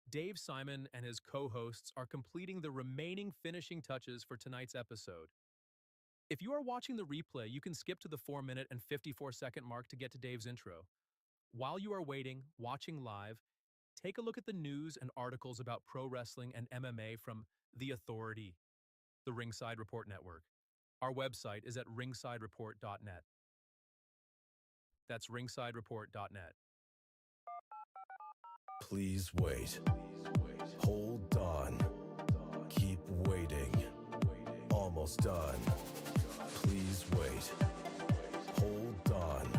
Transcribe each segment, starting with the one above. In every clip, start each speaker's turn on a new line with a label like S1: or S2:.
S1: Dave Simon and his co-hosts are completing the remaining finishing touches for tonight's episode. If you are watching the replay, you can skip to the 4-minute and 54-second mark to get to Dave's intro. While you are waiting, watching live, take a look at the news and articles about pro wrestling and MMA from The Authority, the Ringside Report Network. Our website is at ringsidereport.net. That's ringsidereport.net.
S2: Please wait. Hold on. Keep waiting. Almost done. Please wait. Hold on.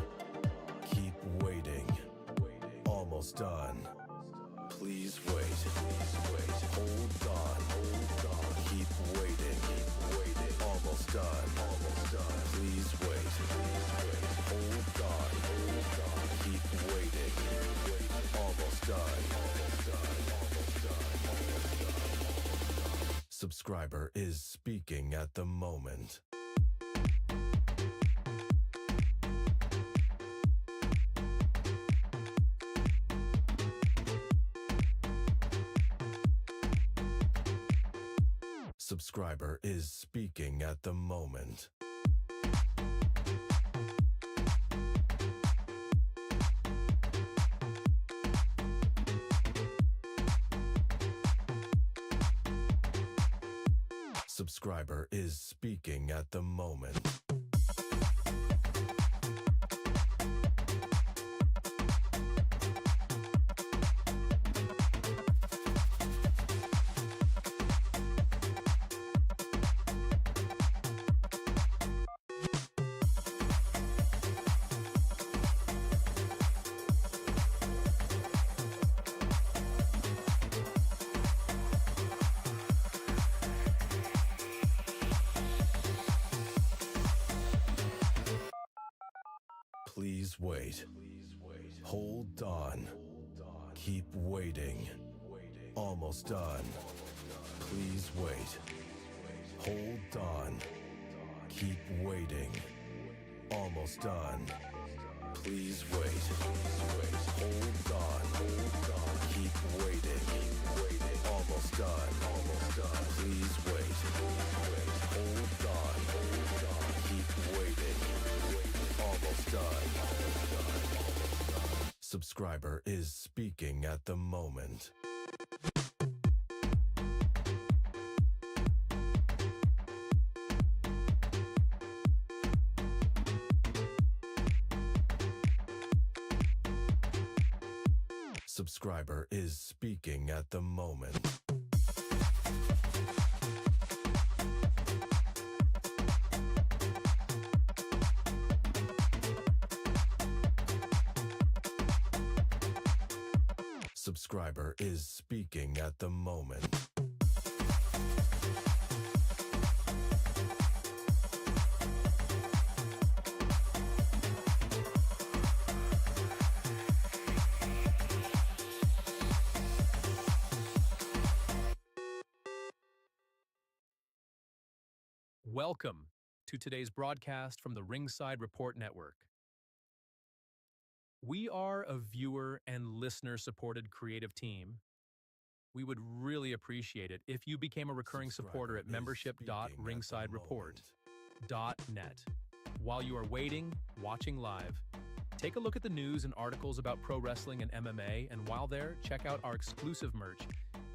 S2: Keep waiting. Almost done. Please wait. Hold on. Keep waiting. Almost done. Please wait. Hold on. Keep waiting. Almost done. Subscriber is speaking at the moment. Subscriber is speaking at the moment. Subscriber is speaking at the moment. Please wait. Hold on. Keep waiting. Almost done. Please wait. Hold on. Keep waiting. Almost done. Please wait. Hold on. Keep waiting. Almost done. Please wait. Hold on. Keep waiting. Almost done. Subscriber is speaking at the moment. Subscriber is speaking at the moment. Subscriber is speaking at the moment.
S1: Welcome to today's broadcast from the Ringside Report Network. We are a viewer and listener-supported creative team. We would really appreciate it if you became a recurring supporter at membership.ringsidereport.net. While you are waiting, watching live, take a look at the news and articles about pro wrestling and MMA, and while there, check out our exclusive merch,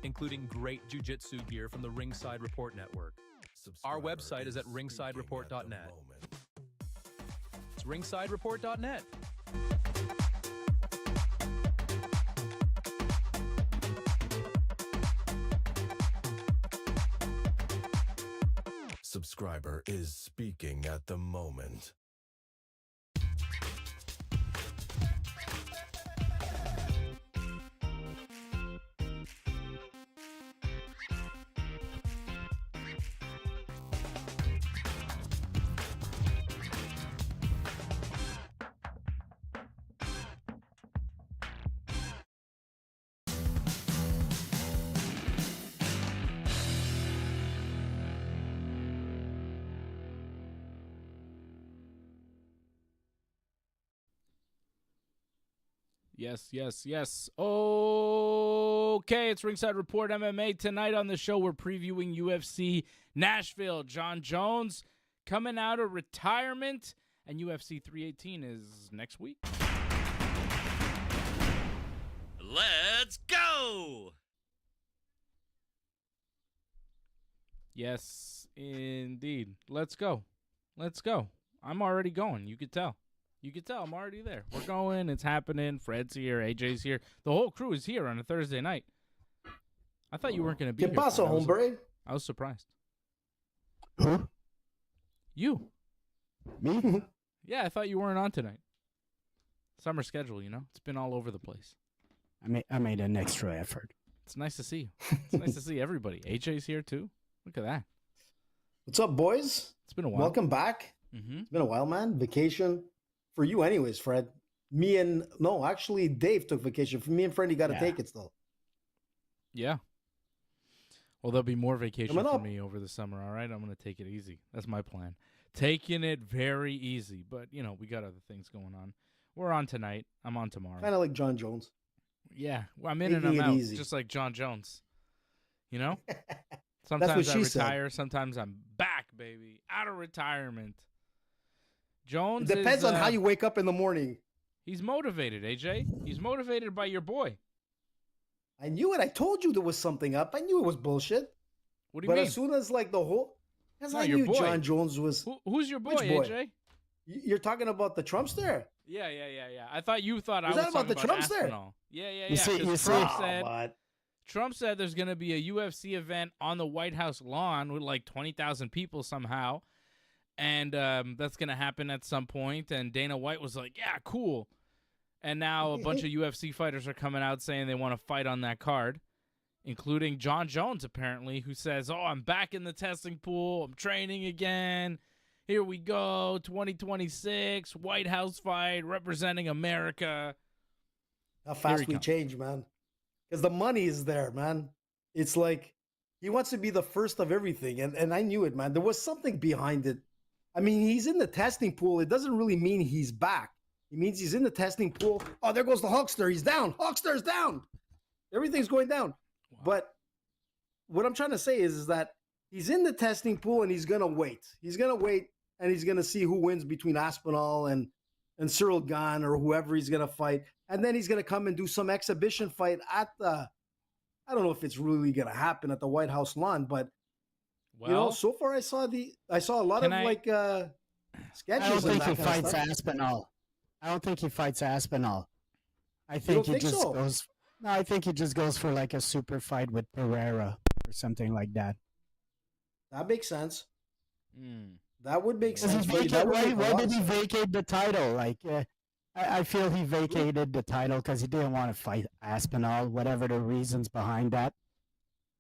S1: including great jiu-jitsu gear from the Ringside Report Network. Our website is at ringsidereport.net. It's ringsidereport.net.
S2: Subscriber is speaking at the moment.
S3: Yes. Oh, Okay, it's Ringside Report MMA. Tonight on the show, we're previewing UFC Nashville. Jon Jones coming out of retirement, and UFC 318 is next week.
S4: Let's go!
S3: Yes, indeed. Let's go. Let's go. I'm already going. You could tell. You could tell I'm already there. We're going. It's happening. Fred's here. AJ's here. The whole crew is here on a Thursday night. I thought you weren't going to be
S5: ¿Qué
S3: here.
S5: pasa, hombre?
S3: I was surprised.
S5: Who?
S3: You.
S5: Me?
S3: Yeah, I thought you weren't on tonight. Summer schedule, you know? It's been all over the place.
S5: I made an extra effort.
S3: It's nice to see you. It's nice to see everybody. AJ's here, too. Look at that.
S5: What's up, boys?
S3: It's been a while.
S5: Welcome back.
S3: Mm-hmm.
S5: It's been a while, man. Vacation for you anyways, Fred. Actually, Dave took vacation. For me and Freddie got to take it still.
S3: Yeah. Well, there'll be more vacation
S5: Coming
S3: for
S5: up.
S3: me over the summer, all right? I'm going to take it easy. That's my plan. Taking it very easy. But, you know, we got other things going on. We're on tonight. I'm on tomorrow.
S5: Kind of like Jon Jones.
S3: Yeah. Well, I'm in and
S5: Taking
S3: I'm
S5: it
S3: out,
S5: easy.
S3: just like Jon Jones. You know?
S5: That's
S3: Sometimes
S5: what
S3: I
S5: she said.
S3: retire. Sometimes I'm back, baby. Out of retirement. Jones
S5: It depends
S3: is,
S5: on how you wake up in the morning.
S3: He's motivated, AJ. He's motivated by your boy.
S5: I knew it. I told you there was something up. I knew it was bullshit.
S3: What do you
S5: But
S3: mean?
S5: as soon as like the whole, as
S3: No,
S5: I
S3: your
S5: knew
S3: boy.
S5: Jon Jones was.
S3: Who's your boy,
S5: Which boy?
S3: AJ?
S5: You're talking about the Trumpster?
S3: Yeah. I thought you thought I
S5: Was
S3: was
S5: that about
S3: talking
S5: the
S3: about
S5: Trumpster?
S3: Aspinall. Yeah.
S5: You see,
S3: 'cause Trump
S5: but
S3: said there's going to be a UFC event on the White House lawn with like 20,000 people somehow. And that's going to happen at some point. And Dana White was like, yeah, cool. And now a bunch of UFC fighters are coming out saying they want to fight on that card, including Jon Jones, apparently, who says, oh, I'm back in the testing pool. I'm training again. Here we go. 2026, White House fight, representing America.
S5: how fast
S3: he
S5: we
S3: comes.
S5: change, man. Because the money is there, man. It's like he wants to be the first of everything. And I knew it, man. There was something behind it. I mean, he's in the testing pool. It doesn't really mean he's back. It means he's in the testing pool. Oh, there goes the Hulkster. He's down. Hulkster's down. Everything's going down.
S3: Wow.
S5: But what I'm trying to say is that he's in the testing pool and he's going to wait. He's going to wait and he's going to see who wins between Aspinall and Cyril Gane or whoever he's going to fight. And then he's going to come and do some exhibition fight at the, I don't know if it's really going to happen at the White House lawn, but
S3: Well,
S5: you know, so far I saw a lot of sketches.
S6: I don't
S5: and
S6: think
S5: that
S6: he
S5: kind of
S6: fights
S5: stuff.
S6: Aspinall. I don't think he fights Aspinall. I
S5: You
S6: think
S5: don't
S6: he
S5: think
S6: just
S5: so?
S6: goes. No, I think he just goes for like a super fight with Pereira or something like that.
S5: That makes sense.
S3: mm,
S5: That would make
S6: Because
S5: sense. for you. That would make a
S6: why
S5: lot
S6: did
S5: of
S6: he
S5: sense.
S6: vacate the title? Like, I feel he vacated the title because he didn't want to fight Aspinall, whatever the reasons behind that.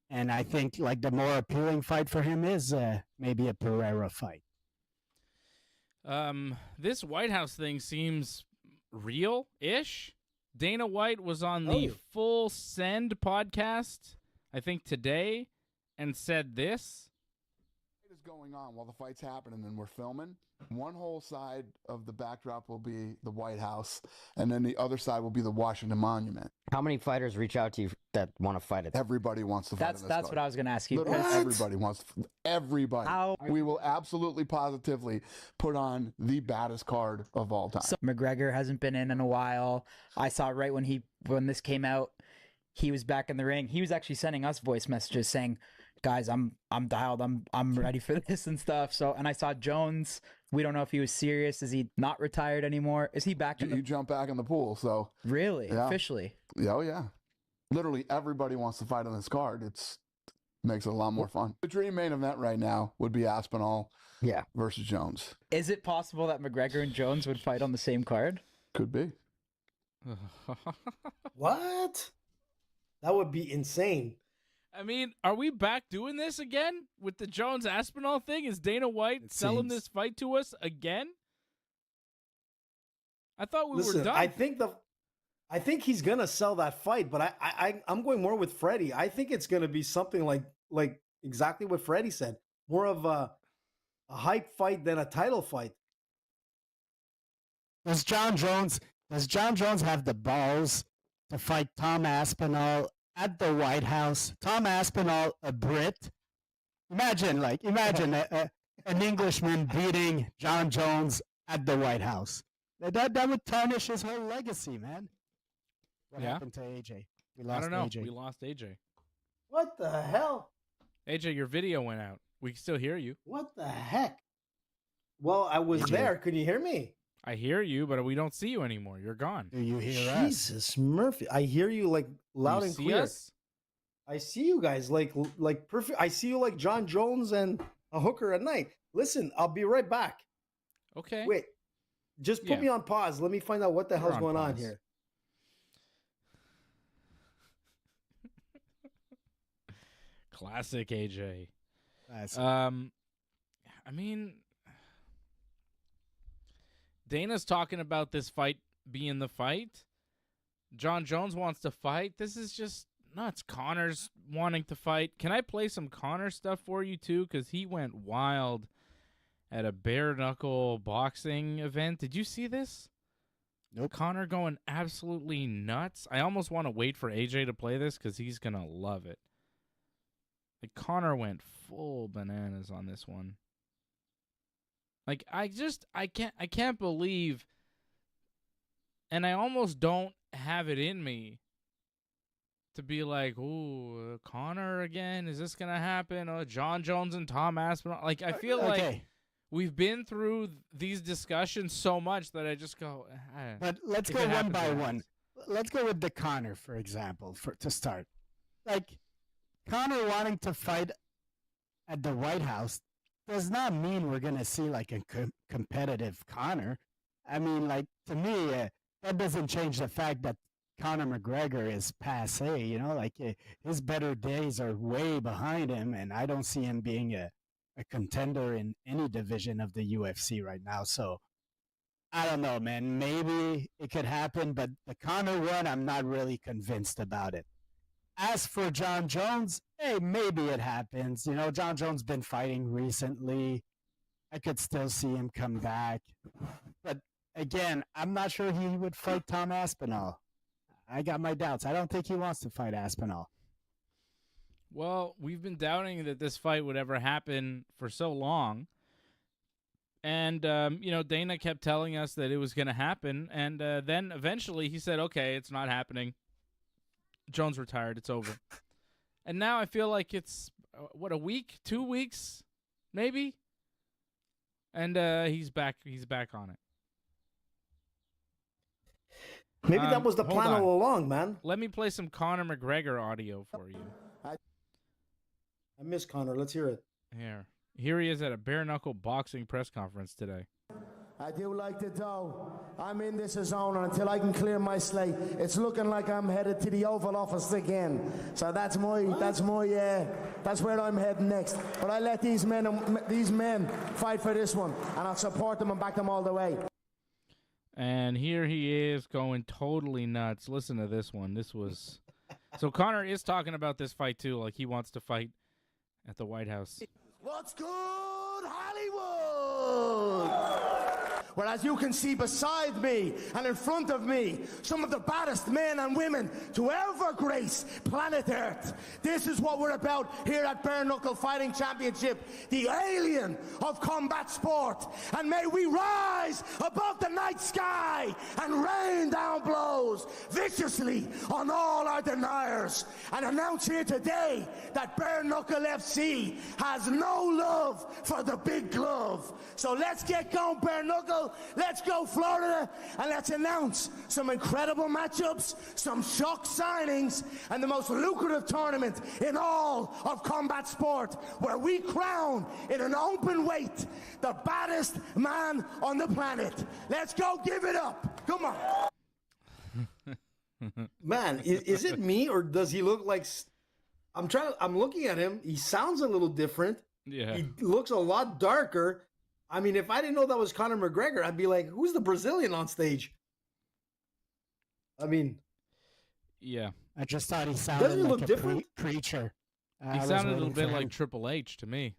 S6: And I think like the more appealing fight for him is maybe a Pereira fight.
S3: this White House thing seems real-ish. Dana White was on
S5: Oh.
S3: the Full Send podcast, I think today, and said this.
S7: Is going on while the fight's happening and we're filming. One whole side of the backdrop will be the White House, and then the other side will be the Washington Monument.
S8: How many fighters reach out to you that want to fight it?
S7: Everybody wants to fight.
S9: That's what I was going to ask you.
S7: Literally
S5: What?
S7: everybody wants. Everybody.
S9: How
S7: We will absolutely, positively put on the baddest card of all time.
S9: so McGregor hasn't been in a while. I saw right when this came out, he was back in the ring. He was actually sending us voice messages saying, "Guys, I'm dialed. I'm ready for this and stuff." So, and I saw Jones. We don't know if he was serious. Is he not retired anymore? Is he back in
S7: You
S9: the
S7: jump back in the pool, so
S9: really
S7: Yeah.
S9: officially?
S7: yeah, oh yeah. Literally everybody wants to fight on this card. It's makes it a lot more fun. The dream main event right now would be Aspinall
S8: Yeah.
S7: versus Jones.
S9: Is it possible that McGregor and Jones would fight on the same card?
S7: Could be.
S5: What? That would be insane.
S3: I mean, are we back doing this again with the Jones Aspinall thing? Is Dana White
S5: It
S3: selling
S5: seems.
S3: this fight to us again? I thought we were
S5: Listen,
S3: done.
S5: I think he's gonna sell that fight, but I'm going more with Freddie. I think it's gonna be something like exactly what Freddie said, more of a hype fight than a title fight.
S6: Does Jon Jones have the balls to fight Tom Aspinall at the White House. Tom Aspinall, a Brit. Imagine an Englishman beating Jon Jones at the White House. That would tarnish his whole legacy, man. What happened to AJ?
S3: I don't know.
S6: AJ.
S3: We lost AJ.
S5: What the hell?
S3: AJ, your video went out. We can still hear you.
S5: What the heck? Well, I was
S6: AJ.
S5: there. Could you hear me?
S3: I hear you, but we don't see you anymore. You're gone.
S6: Do you hear us?
S5: Jesus, Murphy. I hear you like loud
S3: You
S5: and
S3: see
S5: clear.
S3: us?
S5: I see you guys like perfect. I see you like Jon Jones and a hooker at night. Listen, I'll be right back.
S3: Okay.
S5: Wait, just put me on pause. Let me find out what the
S3: You're
S5: hell's
S3: on
S5: going on
S3: pause.
S5: here.
S3: Classic AJ.
S6: Classic.
S3: I mean, Dana's talking about this fight being the fight. Jon Jones wants to fight. This is just nuts. Conor's wanting to fight. Can I play some Conor stuff for you too? Because he went wild at a bare knuckle boxing event. Did you see this?
S6: Nope.
S3: Conor going absolutely nuts. I almost want to wait for AJ to play this because he's gonna love it. Like Conor went full bananas on this one. Like I can't believe, and I almost don't have it in me to be like, ooh, Conor again? Is this gonna happen? Oh, Jon Jones and Tom Aspinall. Like I feel like we've been through these discussions so much that I just go.
S6: But let's go one by one. Let's go with the Conor, for example, to start. Like Conor wanting to fight at the White House does not mean we're gonna see like a competitive Conor. I mean, like to me, that doesn't change the fact that Conor McGregor is passé. You know, like his better days are way behind him, and I don't see him being a contender in any division of the UFC right now. So I don't know, man. Maybe it could happen, but the Conor one, I'm not really convinced about it. As for Jon Jones, hey, maybe it happens. You know, Jon Jones been fighting recently. I could still see him come back. But again, I'm not sure he would fight Tom Aspinall. I got my doubts. I don't think he wants to fight Aspinall.
S3: Well, we've been doubting that this fight would ever happen for so long. And, you know, Dana kept telling us that it was going to happen. And then eventually he said, okay, it's not happening. Jones retired. It's over. And now I feel like it's, a week, 2 weeks, maybe? And he's back. He's back on it.
S5: Maybe that was the
S3: hold
S5: plan
S3: on.
S5: all along, man.
S3: Let me play some Conor McGregor audio for you.
S5: I miss Conor. Let's hear it.
S3: Here he is at a bare-knuckle boxing press conference today.
S10: I do like the dough. I'm in this zone until I can clear my slate. It's looking like I'm headed to the Oval Office again. So that's where I'm heading next. But I let these men fight for this one, and I'll support them and back them all the way.
S3: And here he is going totally nuts. Listen to this one. This was so Conor is talking about this fight too, like he wants to fight at the White House.
S10: What's good, Hollywood? Well, as you can see beside me and in front of me, some of the baddest men and women to ever grace planet Earth. This is what we're about here at Bare Knuckle Fighting Championship, the alien of combat sport. And may we rise above the night sky and rain down blows viciously on all our deniers. And announce here today that Bare Knuckle FC has no love for the big glove. So let's get going, Bare Knuckle. Let's go, Florida, and let's announce some incredible matchups, some shock signings, and the most lucrative tournament in all of combat sport, where we crown in an open weight the baddest man on the planet. Let's go, give it up. Come on.
S5: Man, is it me or does he look like? I'm looking at him. He sounds a little different.
S3: Yeah.
S5: He looks a lot darker. I mean, if I didn't know that was Conor McGregor, I'd be like, who's the Brazilian on stage? I mean,
S3: yeah.
S6: I just thought he sounded like a preacher.
S3: He sounded a little bit like Triple H to me.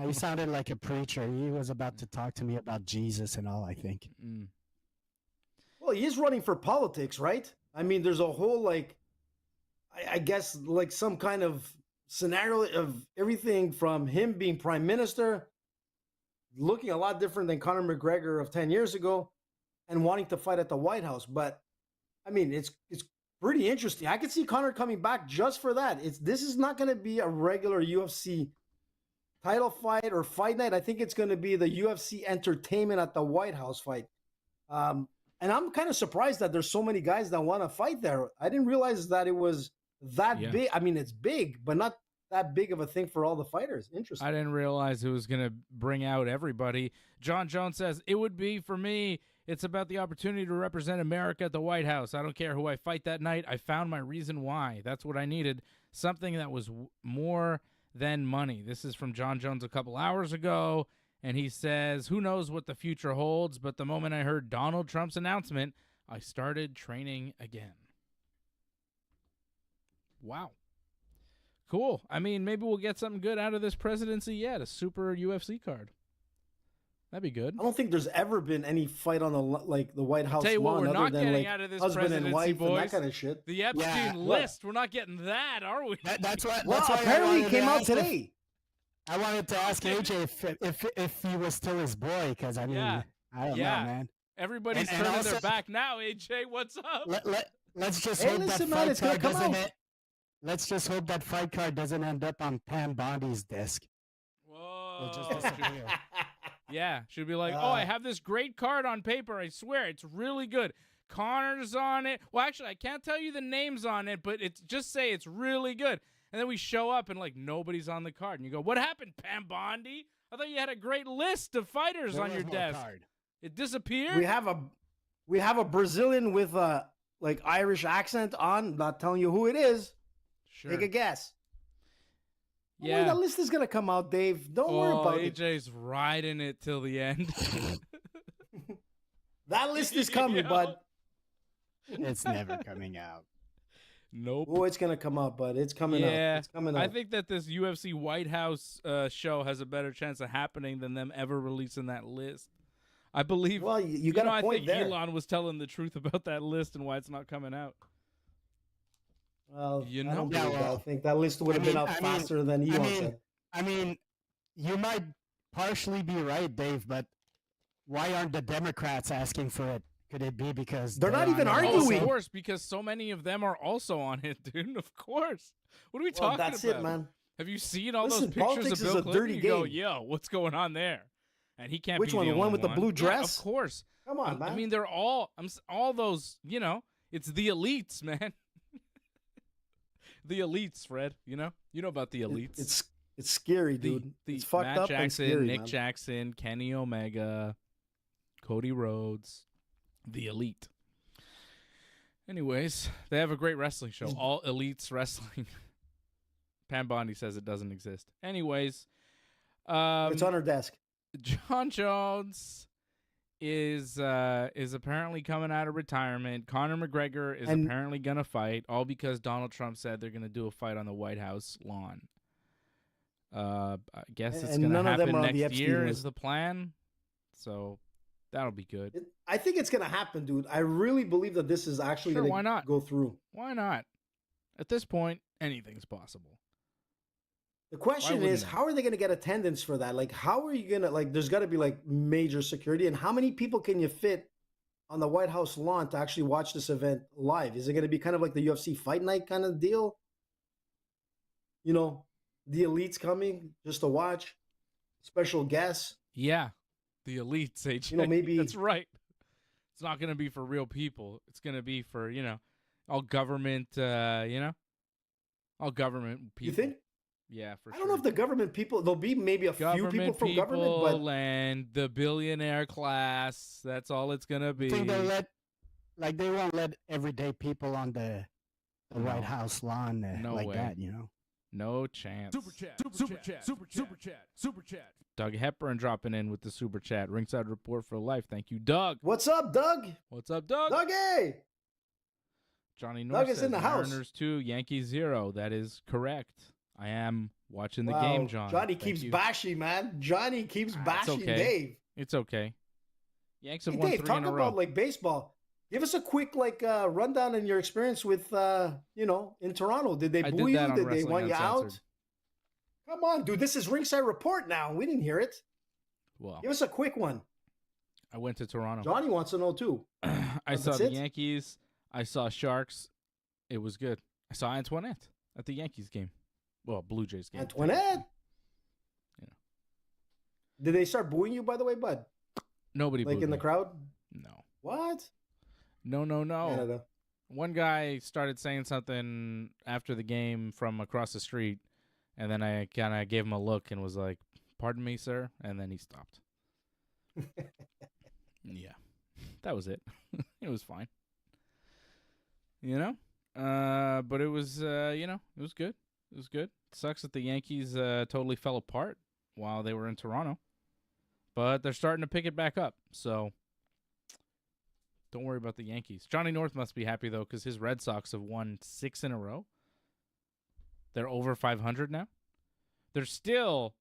S6: He sounded like a preacher. He was about to talk to me about Jesus and all, I think.
S3: Mm.
S5: Well, he is running for politics, right? I mean, there's a whole I guess like some kind of scenario of everything from him being prime minister, looking a lot different than Conor McGregor of 10 years ago, and wanting to fight at the White House. But I mean, it's pretty interesting. I could see Conor coming back just for that. This is not going to be a regular UFC title fight or fight night. I think it's going to be the UFC entertainment at the White House fight. And I'm kind of surprised that there's so many guys that want to fight there. I didn't realize that it was that big. I mean, it's big, but not that big of a thing for all the fighters. Interesting.
S3: I didn't realize it was going to bring out everybody. Jon Jones says, it would be for me. It's about the opportunity to represent America at the White House. I don't care who I fight that night. I found my reason why. That's what I needed. Something that was more than money. This is from Jon Jones a couple hours ago. And he says, who knows what the future holds, but the moment I heard Donald Trump's announcement, I started training again. Wow. Cool. I mean, maybe we'll get something good out of this presidency yet, a super UFC card. That'd be good.
S5: I don't think there's ever been any fight on the White House
S3: tell you what,
S5: lawn
S3: we're
S5: other
S3: not
S5: than
S3: getting
S5: like
S3: out of this
S5: husband and wife
S3: boys.
S5: and that kind of shit.
S3: The Epstein list. We're not getting that, are we?
S6: That's why.
S5: Well,
S6: that's why
S5: apparently it came out today.
S6: I wanted to ask AJ if he was still his boy, because I mean, I don't know, man.
S3: Everybody's turning their back now. AJ, what's up?
S6: Let's just hope that fight card doesn't. Let's just hope that fight card doesn't end up on Pam Bondi's desk.
S3: Whoa!
S6: It'll just disappear.
S3: Yeah, she'll be like, oh, I have this great card on paper. I swear, it's really good. Connor's on it. Well, actually, I can't tell you the names on it, but it's just say it's really good. And then we show up and like nobody's on the card, and you go, "What happened, Pam Bondi? I thought you had a great list of fighters on your desk. Card. It disappeared."
S5: We have a Brazilian with a like Irish accent on. Not telling you who it is.
S3: Sure.
S5: Take a guess.
S3: Yeah,
S5: the list is gonna come out, Dave. Don't worry about it.
S3: AJ's riding it till the end.
S5: That list is coming, bud.
S6: It's never coming out.
S3: Nope.
S5: Oh, it's gonna come out, bud. It's coming out. It's coming out.
S3: I think that this UFC White House show has a better chance of happening than them ever releasing that list. I believe.
S5: Well, you got a point there.
S3: I think Elon was telling the truth about that list and why it's not coming out.
S5: Well,
S3: you know,
S5: I don't believe that. I think that list would have been out faster than Elon said.
S6: I mean, you might partially be right, Dave, but why aren't the Democrats asking for it? Could it be because
S5: they're not even arguing?
S3: Of course, because so many of them are also on it, dude. Of course. What are we talking about?
S5: That's it, man.
S3: Have you seen all those pictures of Bill Clinton? You go, yo, what's going on there? And he can't
S5: Which
S3: be
S5: one?
S3: the
S5: one with the blue dress?
S3: Yeah, of course.
S5: Come on, man.
S3: I mean, they're all those, you know, it's the elites, man. The elites, Fred, you know about the elites.
S5: It's scary, dude. It's fucked
S3: Matt
S5: up
S3: Jackson,
S5: and scary,
S3: Nick
S5: man.
S3: Jackson, Kenny Omega, Cody Rhodes, the elite. Anyways, they have a great wrestling show, All Elites Wrestling. Pam Bondi says it doesn't exist. Anyways,
S5: it's on her desk.
S3: Jon Jones is apparently coming out of retirement. Conor McGregor is apparently gonna fight, all because Donald Trump said they're gonna do a fight on the White House lawn. I guess it's gonna happen next year is the plan. So that'll be good.
S5: I think it's gonna happen, dude. I really believe that this is actually gonna go through.
S3: Why not? At this point, anything's possible.
S5: The question is, how are they going to get attendance for that? Like, how are you going to, like, there's got to be, like, major security. And how many people can you fit on the White House lawn to actually watch this event live? Is it going to be kind of like the UFC Fight Night kind of deal? You know, the elites coming just to watch, special guests.
S3: Yeah, the elites, AJ.
S5: You know, maybe.
S3: That's right. It's not going to be for real people. It's going to be for, you know, all government, all government people.
S5: You think?
S3: Yeah, for sure.
S5: I don't know if the government people, there'll be maybe a few people from government, but
S3: and the billionaire class, that's all it's going to be.
S6: I think they won't let everyday people on the White House lawn that, you know.
S3: No chance.
S2: Super chat.
S3: Doug Hepburn dropping in with the super chat. Ringside Report for life. Thank you, Doug.
S5: What's up, Doug?
S3: What's up, Doug?
S5: Dougie!
S3: Johnny North says
S5: in the house.
S3: Mariners 2, Yankees 0. That is correct. I am watching the game, John.
S5: Johnny keeps bashing, man. Johnny keeps bashing
S3: okay.
S5: Dave.
S3: It's okay. Yanks have
S5: Hey,
S3: won
S5: Dave,
S3: 3
S5: talk
S3: in a row.
S5: about like baseball. Give us a quick rundown on your experience with in Toronto. Did they boo you? Did they want you out? Come on, dude. This is Ringside Report now. We didn't hear it.
S3: Well,
S5: give us a quick one.
S3: I went to Toronto.
S5: Johnny wants to know too.
S3: I saw the Yankees. I saw Sharks. It was good. I saw Antoinette at the Yankees game. Well, Blue Jays game.
S5: Antoinette?
S3: Yeah.
S5: Did they start booing you, by the way, bud?
S3: Nobody booed
S5: in
S3: me.
S5: the crowd?
S3: No.
S5: What?
S3: No.
S5: Canada.
S3: One guy started saying something after the game from across the street, and then I kind of gave him a look and was like, "Pardon me, sir," and then he stopped. Yeah. That was it. It was fine. But it was, it was good. It was good. Sucks that the Yankees totally fell apart while they were in Toronto. But they're starting to pick it back up, so don't worry about the Yankees. Johnny North must be happy, though, because his Red Sox have won 6 in a row. They're over 500 now. They're still,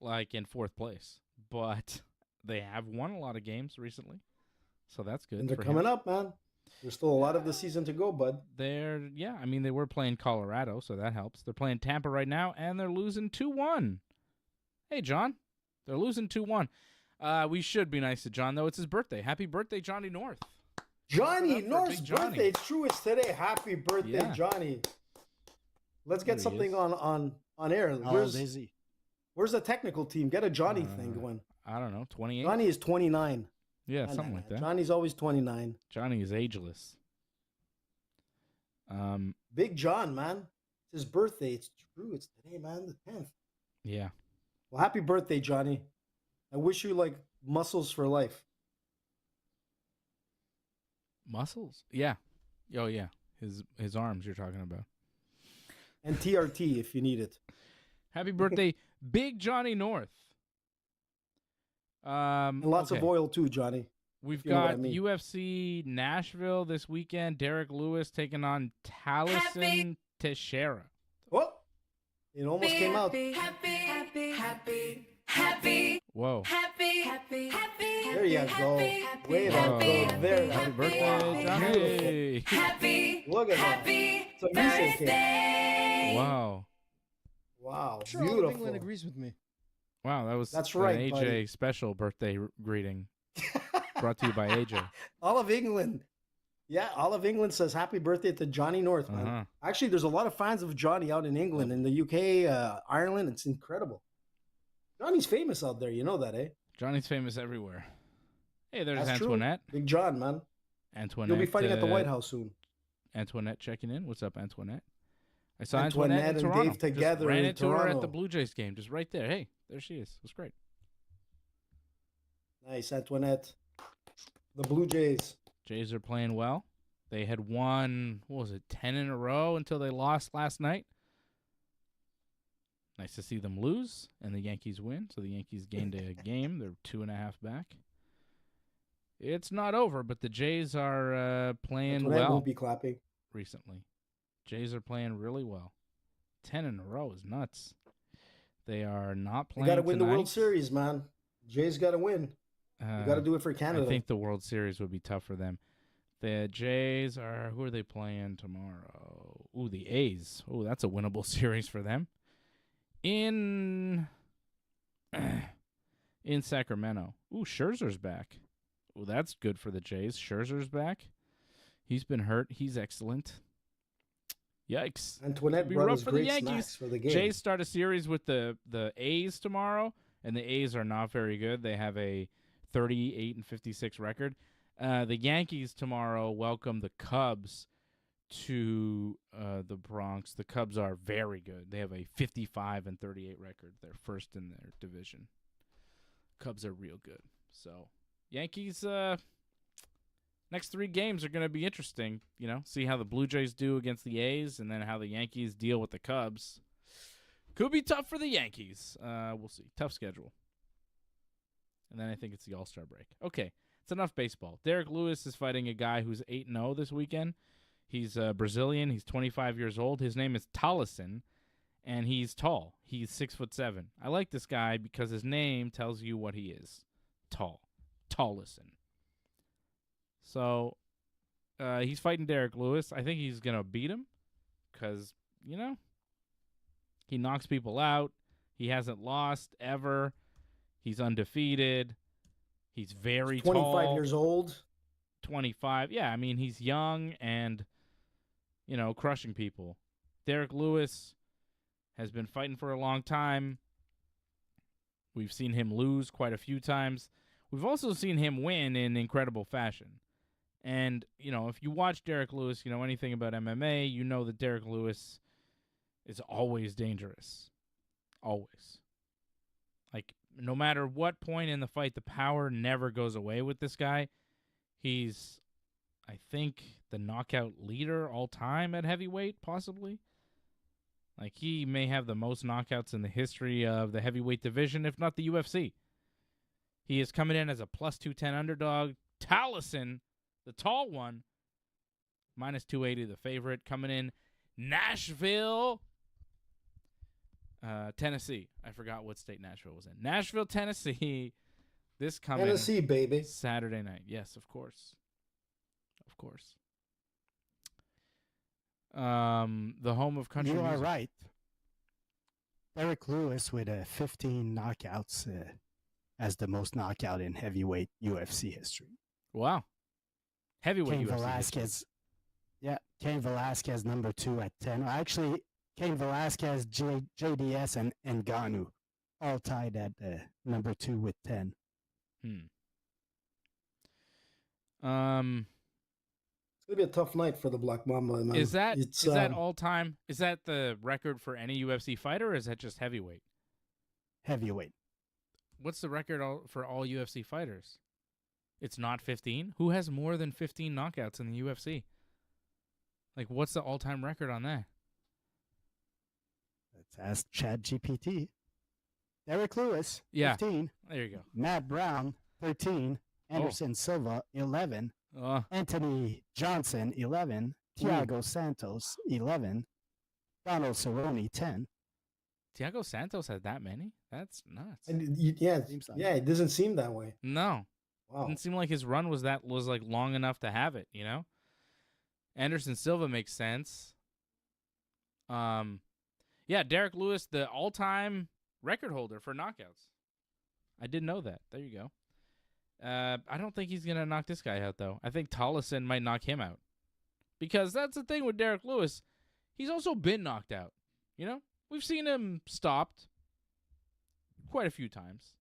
S3: in 4th place, but they have won a lot of games recently, so that's good.
S5: And they're coming up, man. There's still a lot of the season to go, bud.
S3: They were playing Colorado, so that helps. They're playing Tampa right now, and they're losing 2-1. Hey, John. They're losing 2-1. We should be nice to John, though. It's his birthday. Happy birthday, Johnny North.
S5: Johnny North's birthday. It's true. It's today. Happy birthday, Johnny. Let's get something on air. Where's the technical team? Get a Johnny thing going.
S3: I don't know, 28?
S5: Johnny is 29.
S3: Yeah, something like that.
S5: Johnny's always 29.
S3: Johnny is ageless.
S5: Big John, man. It's his birthday. It's true. It's today, man, the 10th.
S3: Yeah.
S5: Well, happy birthday, Johnny. I wish you, muscles for life.
S3: Muscles? Yeah. Oh, yeah. His arms you're talking about.
S5: And TRT if you need it.
S3: Happy birthday, Big Johnny North.
S5: And lots of oil too, Johnny.
S3: We've got UFC Nashville this weekend. Derrick Lewis taking on Tallison Teixeira.
S5: Oh, it almost came out.
S11: Happy.
S3: Whoa.
S11: Happy.
S5: There you go. Way to go there.
S3: Happy birthday, Johnny.
S11: Happy.
S5: Look at that. It's a music cake.
S3: Wow.
S5: Wow.
S12: Sure,
S5: Beautiful.
S12: all of England agrees with me.
S3: Wow, that's
S5: right,
S3: an AJ
S5: buddy.
S3: special birthday greeting brought to you by AJ.
S5: All of England. Yeah, all of England says happy birthday to Johnny North, man. Actually, there's a lot of fans of Johnny out in England, in the UK, Ireland. It's incredible. Johnny's famous out there. You know that, eh?
S3: Johnny's famous everywhere. Hey, there's
S5: That's
S3: Antoinette.
S5: True. Big John, man.
S3: Antoinette.
S5: You'll be fighting at the White House soon.
S3: Antoinette checking in. What's up, Antoinette? I saw
S5: Antoinette
S3: in
S5: and
S3: Toronto.
S5: Dave together
S3: Just ran
S5: in
S3: into her
S5: Toronto.
S3: at the Blue Jays game, just right there. Hey, there she is. It was great.
S5: Nice, Antoinette. The Blue Jays.
S3: Jays are playing well. They had won, 10 in a row until they lost last night. Nice to see them lose, and the Yankees win. So the Yankees gained a game. They're 2.5 back. It's not over, but the Jays are playing
S5: Antoinette
S3: well
S5: won't be clapping.
S3: recently. Jays are playing really well. 10 in a row is nuts. They are not playing
S5: They got to win
S3: tonight.
S5: the World Series, man. Jays got to win. You got to do it for Canada.
S3: I think the World Series would be tough for them. The Jays are, who are they playing tomorrow? Ooh, the A's. Ooh, that's a winnable series for them. In Sacramento. Ooh, Scherzer's back. Ooh, that's good for the Jays. Scherzer's back. He's been hurt. He's excellent. Yikes.
S5: Antoinette
S3: Be
S5: brought
S3: rough
S5: us
S3: for the
S5: great
S3: Yankees.
S5: snacks for the game.
S3: Jays start a series with the A's tomorrow, and the A's are not very good. They have a 38-56 record. The Yankees tomorrow welcome the Cubs to the Bronx. The Cubs are very good. They have a 55-38 record. They're first in their division. Cubs are real good. So Yankees, next 3 games are going to be interesting. See how the Blue Jays do against the A's, and then how the Yankees deal with the Cubs. Could be tough for the Yankees. We'll see. Tough schedule. And then I think it's the All-Star break. Okay, it's enough baseball. Derrick Lewis is fighting a guy who's 8-0 this weekend. He's Brazilian. He's 25 years old. His name is Tallison, and he's tall. He's 6'7". I like this guy because his name tells you what he is. Tall. Tallison. So He's fighting Derrick Lewis. I think he's going to beat him because, he knocks people out. He hasn't lost ever. He's undefeated. He's very
S5: 25 years old.
S3: 25. Yeah, I mean, he's young and, crushing people. Derrick Lewis has been fighting for a long time. We've seen him lose quite a few times. We've also seen him win in incredible fashion. And, if you watch Derrick Lewis, anything about MMA, you know that Derrick Lewis is always dangerous. Always. Like, no matter what point in the fight, the power never goes away with this guy. He's, I think, the knockout leader all time at heavyweight, possibly. Like, he may have the most knockouts in the history of the heavyweight division, if not the UFC. He is coming in as a plus 210 underdog. Tallison, the tall one, minus 280, the favorite, coming in Nashville, Tennessee. I forgot what state Nashville was in. Nashville, Tennessee. This coming
S5: Tennessee, baby.
S3: Saturday night. Yes, of course. Of course. The home of country
S6: You are
S3: music.
S6: right. Derrick Lewis with 15 knockouts as the most knockout in heavyweight UFC history.
S3: Wow. Heavyweight
S6: Cain
S3: UFC history.
S6: Velasquez. Yeah, Cain Velasquez number 2 at 10. Actually, Cain Velasquez, JDS, and Ngannou all tied at number 2 with 10.
S5: It's gonna be a tough night for the Black Mamba, man.
S3: Is that all time? Is that the record for any UFC fighter, or is that just heavyweight?
S6: Heavyweight.
S3: What's the record for all UFC fighters? It's not 15? Who has more than 15 knockouts in the UFC? Like, what's the all-time record on that?
S6: Let's ask ChatGPT. Derrick Lewis,
S3: Yeah.
S6: 15.
S3: There you go.
S6: Matt Brown, 13. Anderson Silva, 11. Anthony Johnson, 11. Thiago Santos, 11. Donald Cerrone, 10.
S3: Thiago Santos had that many? That's nuts.
S5: And it doesn't seem that way.
S3: No.
S5: Wow.
S3: Didn't seem like his run was like long enough to have it, Anderson Silva makes sense. Yeah, Derrick Lewis, the all-time record holder for knockouts. I didn't know that. There you go. I don't think he's going to knock this guy out, though. I think Tallison might knock him out. Because that's the thing with Derrick Lewis. He's also been knocked out. We've seen him stopped quite a few times.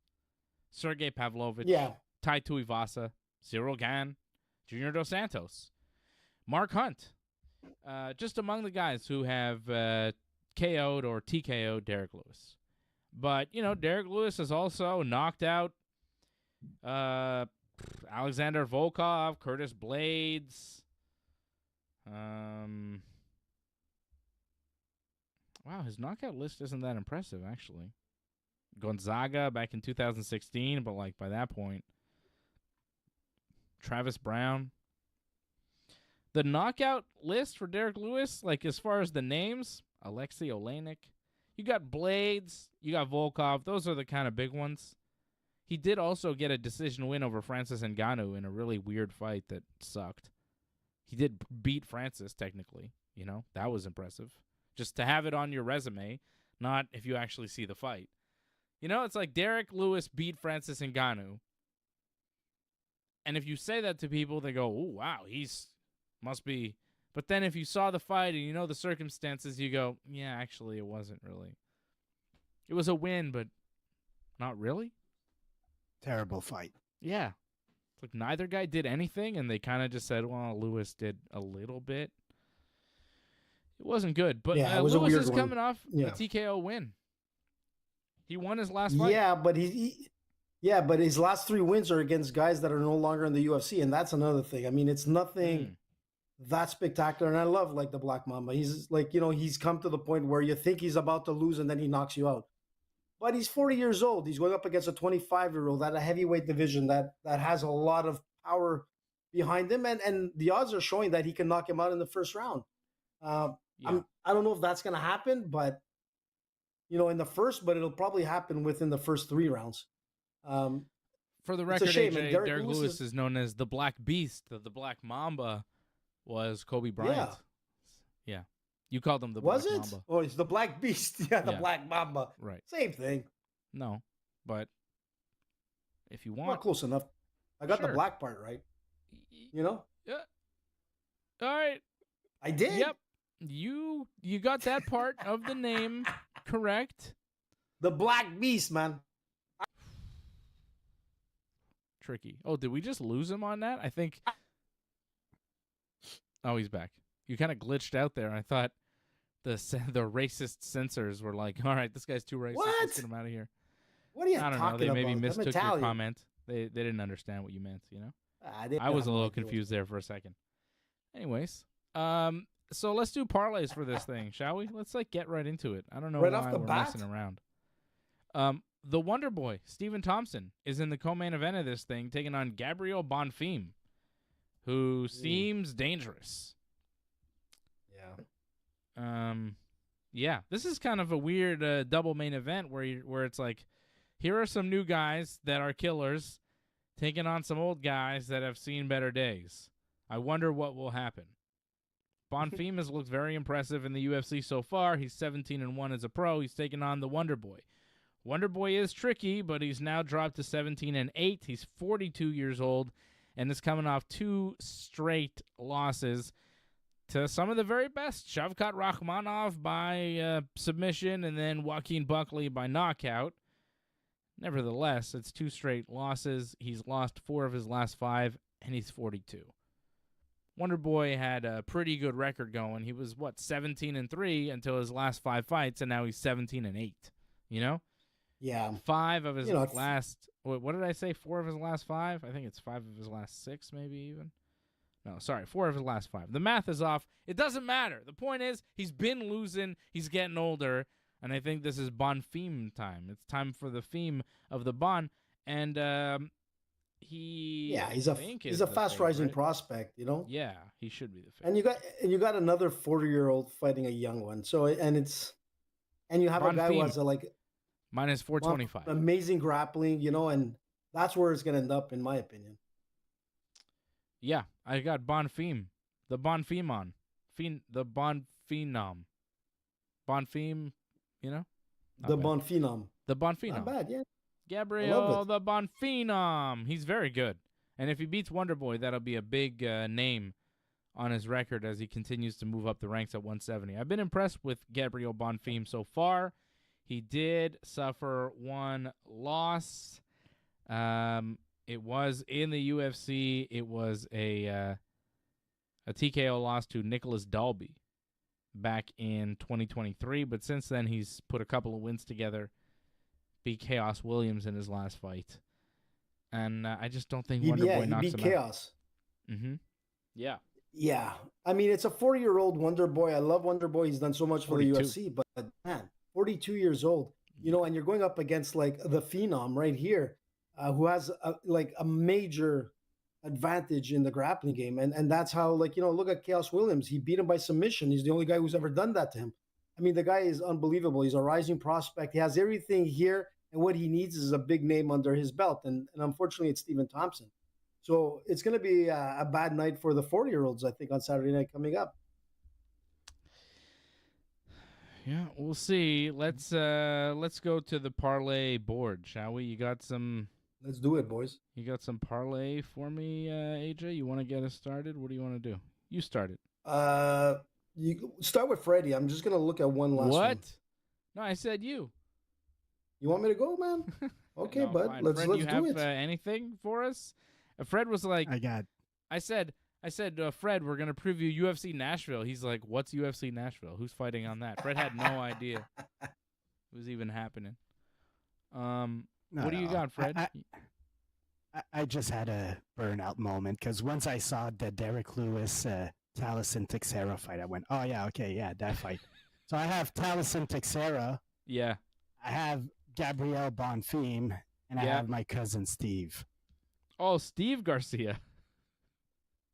S3: Sergey Pavlovich.
S5: Yeah.
S3: Tai Tuivasa. Cyril Gane. Junior Dos Santos. Mark Hunt. Just among the guys who have KO'd or TKO'd Derrick Lewis. But, Derrick Lewis has also knocked out Alexander Volkov, Curtis Blades. Wow, his knockout list isn't that impressive, actually. Gonzaga back in 2016, but by that point. Travis Brown. The knockout list for Derrick Lewis, as far as the names, Alexei Olenek. You got Blades, you got Volkov. Those are the kind of big ones. He did also get a decision win over Francis Ngannou in a really weird fight that sucked. He did beat Francis, technically. That was impressive. Just to have it on your resume, not if you actually see the fight. It's like Derrick Lewis beat Francis Ngannou. And if you say that to people, they go, oh, wow, must be. But then if you saw the fight and the circumstances, you go, yeah, actually, it wasn't really. It was a win, but not really.
S6: Terrible fight.
S3: Yeah. It's neither guy did anything, and they kind of just said, well, Lewis did a little bit. It wasn't good, but
S5: it was
S3: Lewis
S5: a weird
S3: is
S5: one.
S3: coming off a TKO win. He won his last fight.
S5: Yeah, but but his last 3 wins are against guys that are no longer in the UFC, and that's another thing. I mean, it's nothing that spectacular, and I love the Black Mamba. He's he's come to the point where you think he's about to lose, and then he knocks you out. But he's 40 years old. He's going up against a 25-year-old at a heavyweight division that has a lot of power behind him, and the odds are showing that he can knock him out in the first round. I don't know if that's going to happen, but in the first, but it'll probably happen within the first 3 rounds.
S3: For the record, AJ, Derrick Lewis is known as the Black Beast, the Black Mamba, was Kobe Bryant. Yeah. You called him the
S5: Was
S3: Black
S5: it?
S3: Mamba.
S5: Oh, it's the Black Beast. Yeah, the
S3: Yeah.
S5: Black Mamba.
S3: Right.
S5: Same thing.
S3: No, but if you
S5: Not
S3: want,
S5: close enough. I got the
S3: Sure.
S5: black part right. You know?
S3: Yeah. All right.
S5: I did.
S3: Yep. You got that part of the name correct.
S5: The Black Beast, man.
S3: Tricky. Oh, did we just lose him on that? I think. Oh, he's back. You kind of glitched out there. I thought the racist censors were like, "All right, this guy's too racist.
S5: What?
S3: Let's get him out of here."
S5: What are you
S3: I don't know.
S5: talking
S3: They
S5: about?
S3: maybe
S5: I'm
S3: mistook your
S5: Italian.
S3: comment. They didn't understand what you meant. You know.
S5: They
S3: I was a
S5: have no
S3: little
S5: idea what
S3: confused there for a second. Anyways, so let's do parlays for this thing, shall we? Let's get right into it. I don't know
S5: Right
S3: why
S5: off the
S3: we're
S5: bat?
S3: messing around. The Wonderboy, Stephen Thompson, is in the co-main event of this thing, taking on Gabriel Bonfim, who seems dangerous.
S5: Yeah.
S3: Yeah, this is kind of a weird double main event where it's like, here are some new guys that are killers taking on some old guys that have seen better days. I wonder what will happen. Bonfim has looked very impressive in the UFC so far. He's 17-1 as a pro. He's taking on the Wonderboy. Wonderboy is tricky, but he's now dropped to 17-8. He's 42 years old and is coming off 2 straight losses to some of the very best. Shavkat Rakhmonov by submission and then Joaquin Buckley by knockout. Nevertheless, it's 2 straight losses. He's lost 4 of his last 5, and he's 42. Wonderboy had a pretty good record going. He was, 17-3 until his last 5 fights, and now he's 17-8. You know?
S5: Yeah.
S3: 5 of his
S5: You know,
S3: last... What did I say? 4 of his last 5? I think it's 5 of his last 6, maybe even. No, sorry, 4 of his last 5. The math is off. It doesn't matter. The point is, he's been losing. He's getting older. And I think this is Bonfim time. It's time for the theme of the Bon. And
S5: he's a fast rising prospect, you know?
S3: Yeah, he should be the favorite.
S5: And you got another 40-year-old fighting a young one. So you have a guy who has
S3: minus 425.
S5: Amazing grappling, you know, and that's where it's gonna end up, in my opinion.
S3: Yeah, I got Bonfim. The Bonfimon. The Bonphenom. Bonfim. You know?
S5: The Bonphenom.
S3: The Bonphenom.
S5: Not bad, yeah.
S3: Gabriel the Bonphenom. He's very good. And if he beats Wonderboy, that'll be a big name on his record as he continues to move up the ranks at 170. I've been impressed with Gabriel Bonfim so far. He did suffer 1 loss. It was in the UFC. It was a TKO loss to Nicholas Dalby back in 2023, but since then he's put a couple of wins together, beat Chaos Williams in his last fight, and I just don't think Wonderboy knocks him
S5: Chaos.
S3: out. Mm-hmm. Yeah.
S5: I mean, it's a 40-year-old Wonderboy. I love Wonderboy. He's done so much for
S3: 42.
S5: the UFC, but man, 42 years old, you know, and you're going up against the Phenom right here, who has a major advantage in the grappling game, and that's how, look at Chaos Williams. He beat him by submission. He's the only guy who's ever done that to him. I mean, the guy is unbelievable. He's a rising prospect. He has everything here, and what he needs is a big name under his belt, and unfortunately it's Stephen Thompson. So it's going to be a bad night for the 40-year-olds, I think, on Saturday night coming up.
S3: Yeah, we'll see. Let's go to the parlay board, shall we? You got some...
S5: Let's do it, boys.
S3: You got some parlay for me, AJ? You want to get us started? What do you want to do? You start it.
S5: You start with Freddie. I'm just going to look at one last one.
S3: What? No, I said you.
S5: You want me to go, man? Okay, bud.
S3: Fine.
S5: Let's
S3: Fred,
S5: do
S3: you have
S5: it.
S3: Anything for us? Fred was like... I said, Fred, we're going to preview UFC Nashville. He's like, what's UFC Nashville? Who's fighting on that? Fred had no idea it was even happening. What do you got, Fred?
S6: I just had a burnout moment because once I saw the Derrick Lewis Tallison Teixeira fight, I went, oh, yeah, okay, yeah, that fight. So I have Tallison Teixeira.
S3: Yeah.
S6: I have Gabriel Bonfim, and I have my cousin Steve.
S3: Oh, Steve Garcia.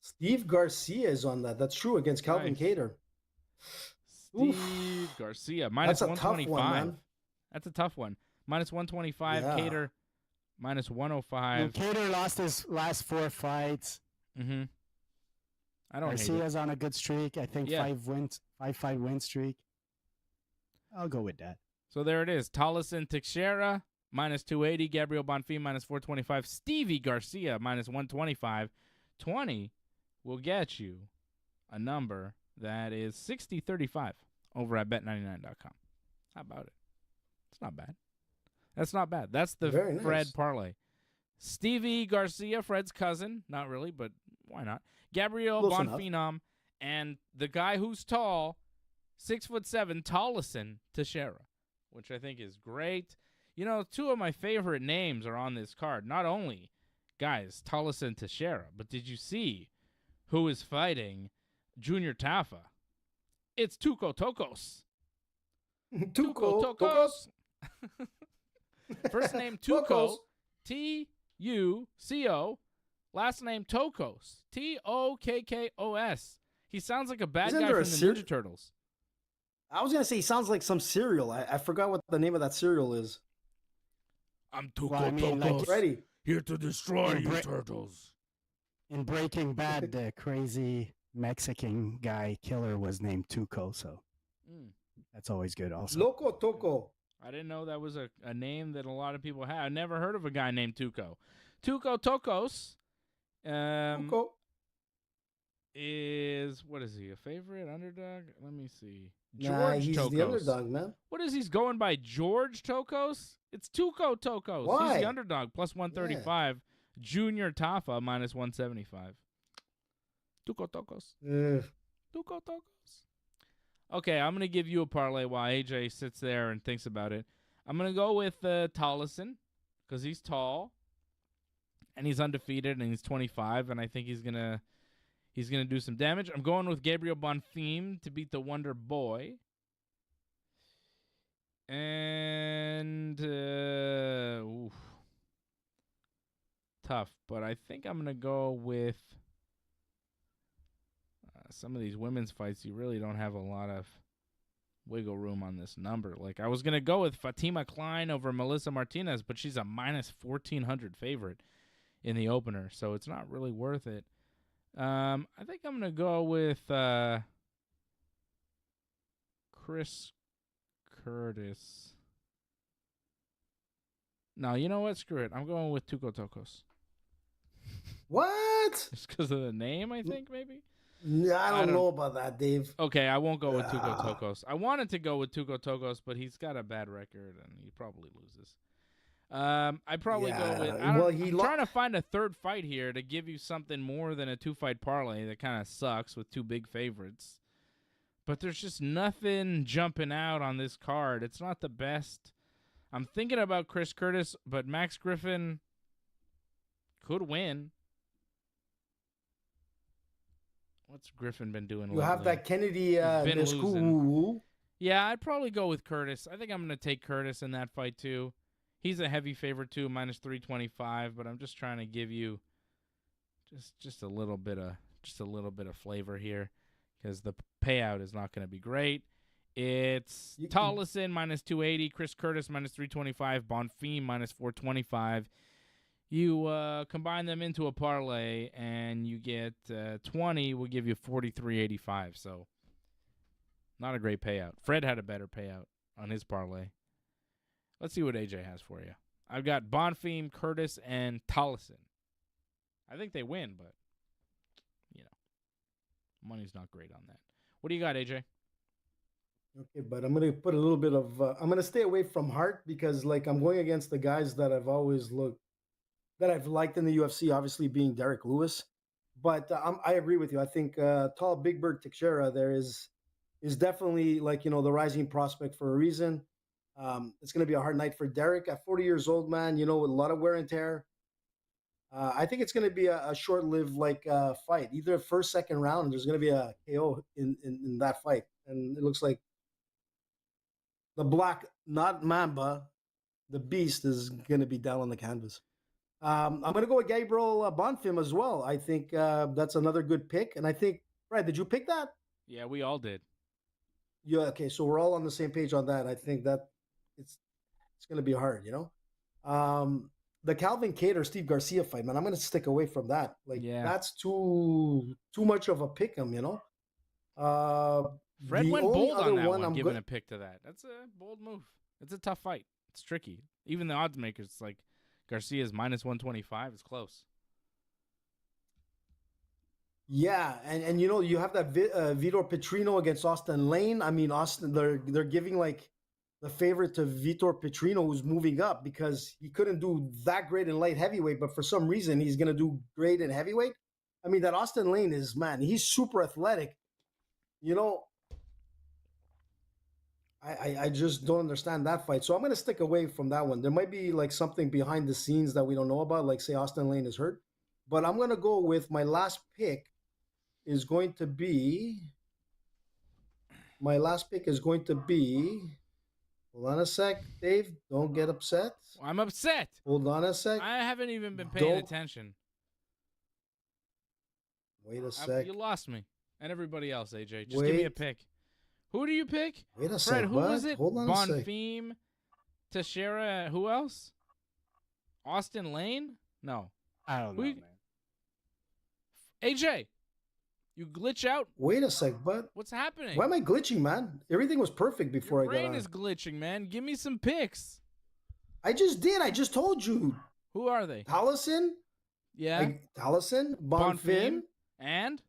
S5: Steve Garcia is on that. That's true, against Calvin Cater.
S3: Steve Garcia, minus
S5: That's a
S3: 125.
S5: tough one, man.
S3: That's a tough one. Minus 125,
S5: Yeah.
S3: Cater, minus 105.
S6: Cater lost his last 4 fights.
S3: Mm-hmm. I don't hate it.
S6: Garcia's on a good streak. I think
S3: Yeah.
S6: 5 win streak. I'll go with that.
S3: So there it is. Tallison Teixeira, minus 280. Gabriel Bonfim, minus 425. Stevie Garcia, minus 125. 20 will get you a number that is 60-35 over at bet99.com. How about it? It's not bad. That's not bad. That's the
S5: Very
S3: Fred
S5: nice.
S3: parlay. Stevie Garcia, Fred's cousin. Not really, but why not? Gabriel
S5: Close enough.
S3: Bonfim and the guy who's tall, 6'7", Tallison Teixeira, which I think is great. You know, two of my favorite names are on this card. Not only, guys, Tallison Teixeira, but did you see who is fighting Junior Tafa? It's Tuco Tokos.
S5: Tuco Tokos.
S3: First name Tuco, Tuco. Last name Tokos, Tokkos. He sounds like a bad
S5: Isn't
S3: guy
S5: there
S3: from
S5: a
S3: the
S5: cer-
S3: Ninja Turtles.
S5: I was gonna say he sounds like some cereal. I forgot what the name of that cereal is.
S3: I'm
S6: Well, I mean, like,
S5: Ready?
S3: here to destroy
S6: you,
S3: turtles.
S6: in Breaking Bad, the crazy Mexican guy killer was named Tuco, so that's always good also.
S5: Loco Toco.
S3: I didn't know that was a name that a lot of people had. I never heard of a guy named Tuco. Tuco Tokos
S5: Toco.
S3: is, what is he, a favorite underdog? Let me see.
S5: Nah,
S3: George
S5: he's
S3: Tokos.
S5: the underdog, man.
S3: What is he's going by? George Tokos? It's Tuco Tokos. He's
S5: Why?
S3: the underdog, plus 135. Junior Tafa, minus 175. Tuco Tokos. Tuco Tokos. Okay, I'm going to give you a parlay while AJ sits there and thinks about it. I'm going to go with Tallison because he's tall and he's undefeated and he's 25, and I think he's going to do some damage. I'm going with Gabriel Bonfim to beat the Wonderboy. And tough, but I think I'm going to go with some of these women's fights. You really don't have a lot of wiggle room on this number. Like, I was going to go with Fatima Klein over Melissa Martinez, but she's a minus 1,400 favorite in the opener, so it's not really worth it. I think I'm going to go with Chris Curtis. No, you know what? Screw it. I'm going with Tuco Tokos.
S5: What?
S3: Just because of the name, I think, maybe?
S5: I don't know about that, Dave.
S3: Okay, I won't go with Tuco Tokos. I wanted to go with Tuco Tokos, but he's got a bad record, and he probably loses. I probably go with... I'm trying to find a third fight here to give you something more than a two-fight parlay that kind of sucks with two big favorites. But there's just nothing jumping out on this card. It's not the best. I'm thinking about Chris Curtis, but Max Griffin could win. What's Griffin been doing
S5: You
S3: lately?
S5: have that Kennedy
S3: He's been losing.
S5: Nescu.
S3: Yeah, I'd probably go with Curtis. I think I'm going to take Curtis in that fight too. He's a heavy favorite too, minus 325. But I'm just trying to give you just a little bit of flavor here, because the payout is not going to be great. It's Tallison minus 280, Chris Curtis minus 325, Bonfim minus 425. You combine them into a parlay, and you get 20 will give you 43.85. So not a great payout. Fred had a better payout on his parlay. Let's see what AJ has for you. I've got Bonfim, Curtis, and Tallison. I think they win, but money's not great on that. What do you got, AJ?
S5: Okay, but I'm going to put a little bit of... I'm going to stay away from Hart because, like, I'm going against the guys that I've always that I've liked in the UFC, obviously being Derrick Lewis. But I agree with you. I think tall Big Bird Teixeira there is definitely, like, the rising prospect for a reason. It's going to be a hard night for Derrick at 40 years old, man, with a lot of wear and tear. I think it's going to be a short-lived fight, either first, second round. There's going to be a KO in that fight, and it looks like the black, not Mamba, the Beast is going to be down on the canvas. I'm going to go with Gabriel Bonfim as well. I think that's another good pick, and I think, Fred, did you pick that?
S3: Yeah, we all did.
S5: Yeah. Okay, so we're all on the same page on that. I think that it's going to be hard, the Calvin Kattar Steve Garcia fight, man, I'm gonna stick away from that. Like,
S3: Yeah.
S5: that's too much of a pick 'em, you know.
S3: Fred
S5: the
S3: went
S5: only
S3: bold
S5: other
S3: on that
S5: one
S3: one,
S5: I'm
S3: giving
S5: go-
S3: a pick to that. That's a bold move. It's a tough fight. It's tricky. Even the odds makers, like Garcia's -125, is close.
S5: Yeah, and you know, you have that Vitor Petrino against Austin Lane. I mean, Austin, they're giving like the favorite to Vitor Petrino, who's moving up because he couldn't do that great in light heavyweight, but for some reason he's gonna do great in heavyweight. I mean, that Austin Lane is, man, he's super athletic. You know, I just don't understand that fight. So I'm gonna stick away from that one. There might be like something behind the scenes that we don't know about, like say Austin Lane is hurt. But I'm gonna go with my last pick is going to be hold on a sec, Dave. Don't get upset.
S3: I'm upset.
S5: Hold on a sec.
S3: I haven't even been paying
S5: Don't-
S3: attention.
S5: Wait a sec.
S3: You lost me. And everybody else, AJ. Just give me a
S5: Wait.
S3: pick. Who do you pick?
S5: Wait a
S3: Fred,
S5: sec.
S3: who
S5: What?
S3: was it?
S5: Hold on a sec.
S3: Bonfim, Teixeira, who else? Austin Lane? No.
S6: I don't know,
S3: Who-
S6: man.
S3: AJ, you glitch out?
S5: Wait a sec, bud.
S3: What's happening?
S5: Why am I glitching, man? Everything was perfect before
S3: Your
S5: I got
S3: brain
S5: on.
S3: is glitching, man. Give me some picks.
S5: I just did. I just told you.
S3: Who are they?
S5: Tallison.
S3: Yeah.
S5: Tallison. Bonfim.
S3: And?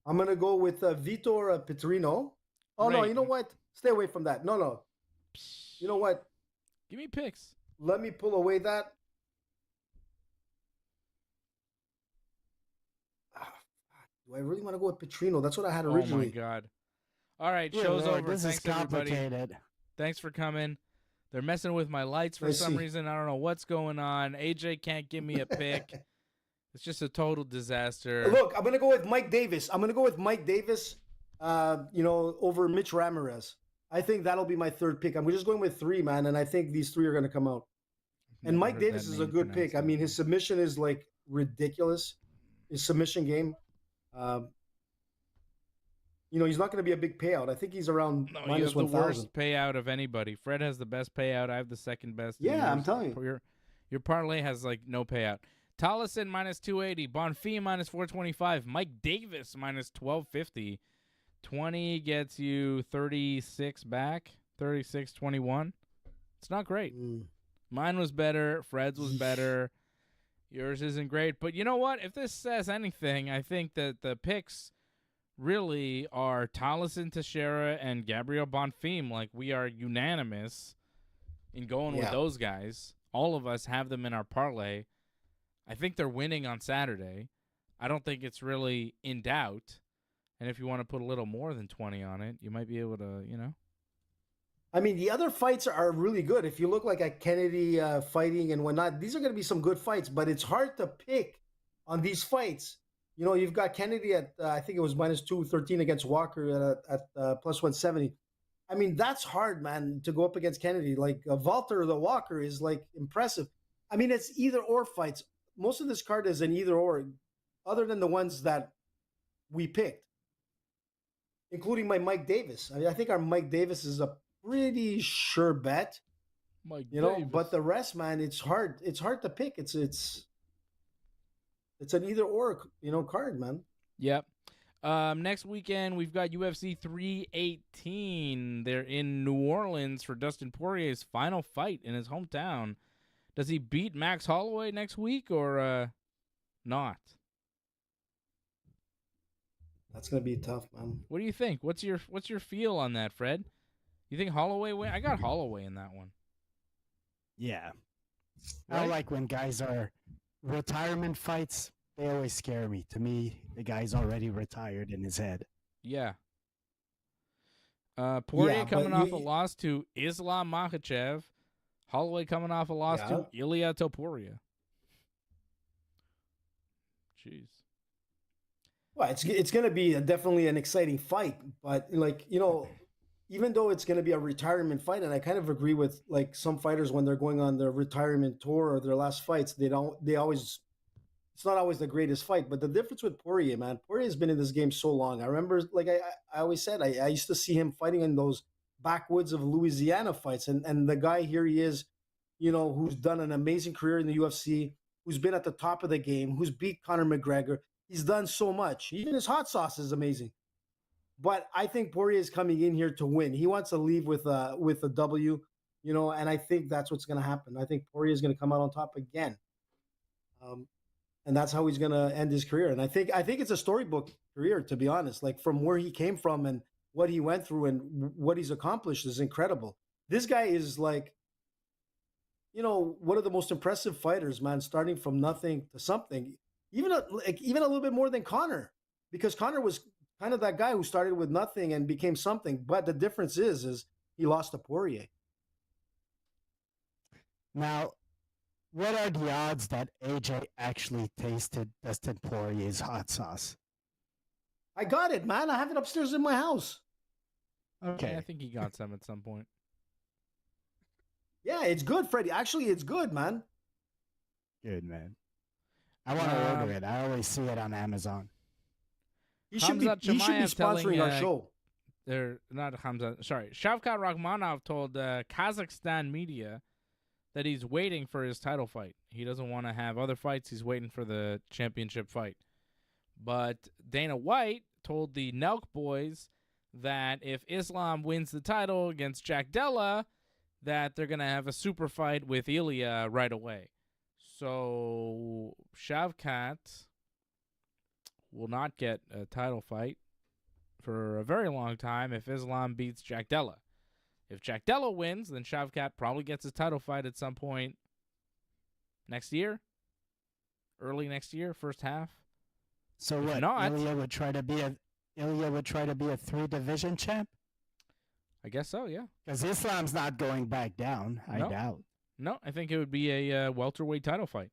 S5: I'm gonna go with Vitor Petrino. Oh no,
S3: Great.
S5: you know what? Stay away from that. No. You know what?
S3: Give me picks.
S5: Let me pull away that. Do I really want to go with Petrino? That's what I had originally.
S3: Oh my God. All right,
S6: Good
S3: show's
S6: Lord,
S3: over.
S6: this is
S3: Thanks, everybody.
S6: complicated.
S3: Thanks for coming. They're messing with my lights for
S5: I
S3: some
S5: see.
S3: reason. I don't know what's going on. AJ can't give me a pick. It's just a total disaster.
S5: Look, I'm gonna go with Mike Davis. Over Mitch Ramirez. I think that'll be my third pick. I'm just going with three, man, and I think these three are gonna come out. And
S3: Never
S5: Mike
S3: heard
S5: Davis
S3: that
S5: is a
S3: name
S5: good pick.
S3: pronounced
S5: I mean,
S3: that
S5: his submission is like ridiculous. His submission game. He's not going to be a big payout. I think he's around
S3: No, you
S5: minus
S3: have the
S5: 1,000.
S3: worst payout of anybody. Fred has the best payout. I have the second best. and
S5: Yeah, I'm
S3: yours-
S5: telling you.
S3: Your parlay has like no payout. Tallison -280. Bonfim -425. Mike Davis -1250. 20 gets you 36 back. 36-21. It's not great. Mine was better. Fred's was better. Yours isn't great. But you know what? If this says anything, I think that the picks really are Tallison Teixeira and Gabriel Bonfim. Like, we are unanimous in going with
S5: Yeah.
S3: those guys. All of us have them in our parlay. I think they're winning on Saturday. I don't think it's really in doubt. And if you want to put a little more than 20 on it, you might be able to,
S5: I mean, the other fights are really good. If you look like at Kennedy fighting and whatnot, these are going to be some good fights, but it's hard to pick on these fights. You've got Kennedy at, I think it was minus 213 against Walker at plus 170. I mean, that's hard, man, to go up against Kennedy. Like, Walter the Walker is, like, impressive. I mean, it's either-or fights. Most of this card is an either-or, other than the ones that we picked, including my Mike Davis. I mean, I think our Mike Davis is a pretty sure bet. But the rest, man, it's hard. It's hard to pick. It's an either-or, card, man.
S3: Yep. Next weekend, we've got UFC 318. They're in New Orleans for Dustin Poirier's final fight in his hometown. Does he beat Max Holloway next week or not?
S5: That's gonna be tough, man.
S3: What do you think? What's your feel on that, Fred? You think Holloway win? I got Holloway in that one.
S6: Yeah.
S3: Right?
S6: I like when guys are retirement fights. They always scare me. To me, the guy's already retired in his head.
S3: Yeah. Poirier
S5: Yeah,
S3: coming
S5: but
S3: off a loss to Islam Makhachev. Holloway coming off a loss to Ilia Topuria. Jeez.
S5: Well, it's going to be definitely an exciting fight, but even though it's going to be a retirement fight, and I kind of agree with like some fighters when they're going on their retirement tour or their last fights, it's not always the greatest fight. But the difference with Poirier, man, Poirier has been in this game so long. I remember, like I always said, I used to see him fighting in those backwoods of Louisiana fights, and the guy here he is, who's done an amazing career in the UFC, who's been at the top of the game, who's beat Conor McGregor. He's done so much. Even his hot sauce is amazing. But I think Poirier is coming in here to win. He wants to leave with a W, and I think that's what's going to happen. I think Poirier is going to come out on top again. And that's how he's going to end his career. And I think it's a storybook career, to be honest. Like, from where he came from and what he went through and what he's accomplished is incredible. This guy is like, one of the most impressive fighters, man, starting from nothing to something. Even a little bit more than Conor, because Conor was kind of that guy who started with nothing and became something. But the difference is he lost to Poirier.
S6: Now, what are the odds that AJ actually tasted Dustin Poirier's hot sauce?
S5: I got it, man. I have it upstairs in my house.
S6: Okay.
S3: Yeah, I think he got some at some point.
S5: Yeah, it's good, Freddie. Actually, it's good, man.
S6: Good, man. I want to order it. I always see it on Amazon.
S5: He should be sponsoring our show.
S3: They're not Hamza. Sorry, Shavkat Rakhmonov told Kazakhstan media that he's waiting for his title fight. He doesn't want to have other fights. He's waiting for the championship fight. But Dana White told the Nelk boys that if Islam wins the title against Jack Della, that they're going to have a super fight with Ilya right away. So Shavkat will not get a title fight for a very long time if Islam beats Jack Della. If Jack Della wins, then Shavkat probably gets his title fight at some point next year, early next year, first half.
S6: So if what?
S3: Not,
S6: Ilya would try to be a 3-division champ?
S3: I guess so, yeah.
S6: Because Islam's not going back down, I doubt.
S3: No, I think it would be a welterweight title fight.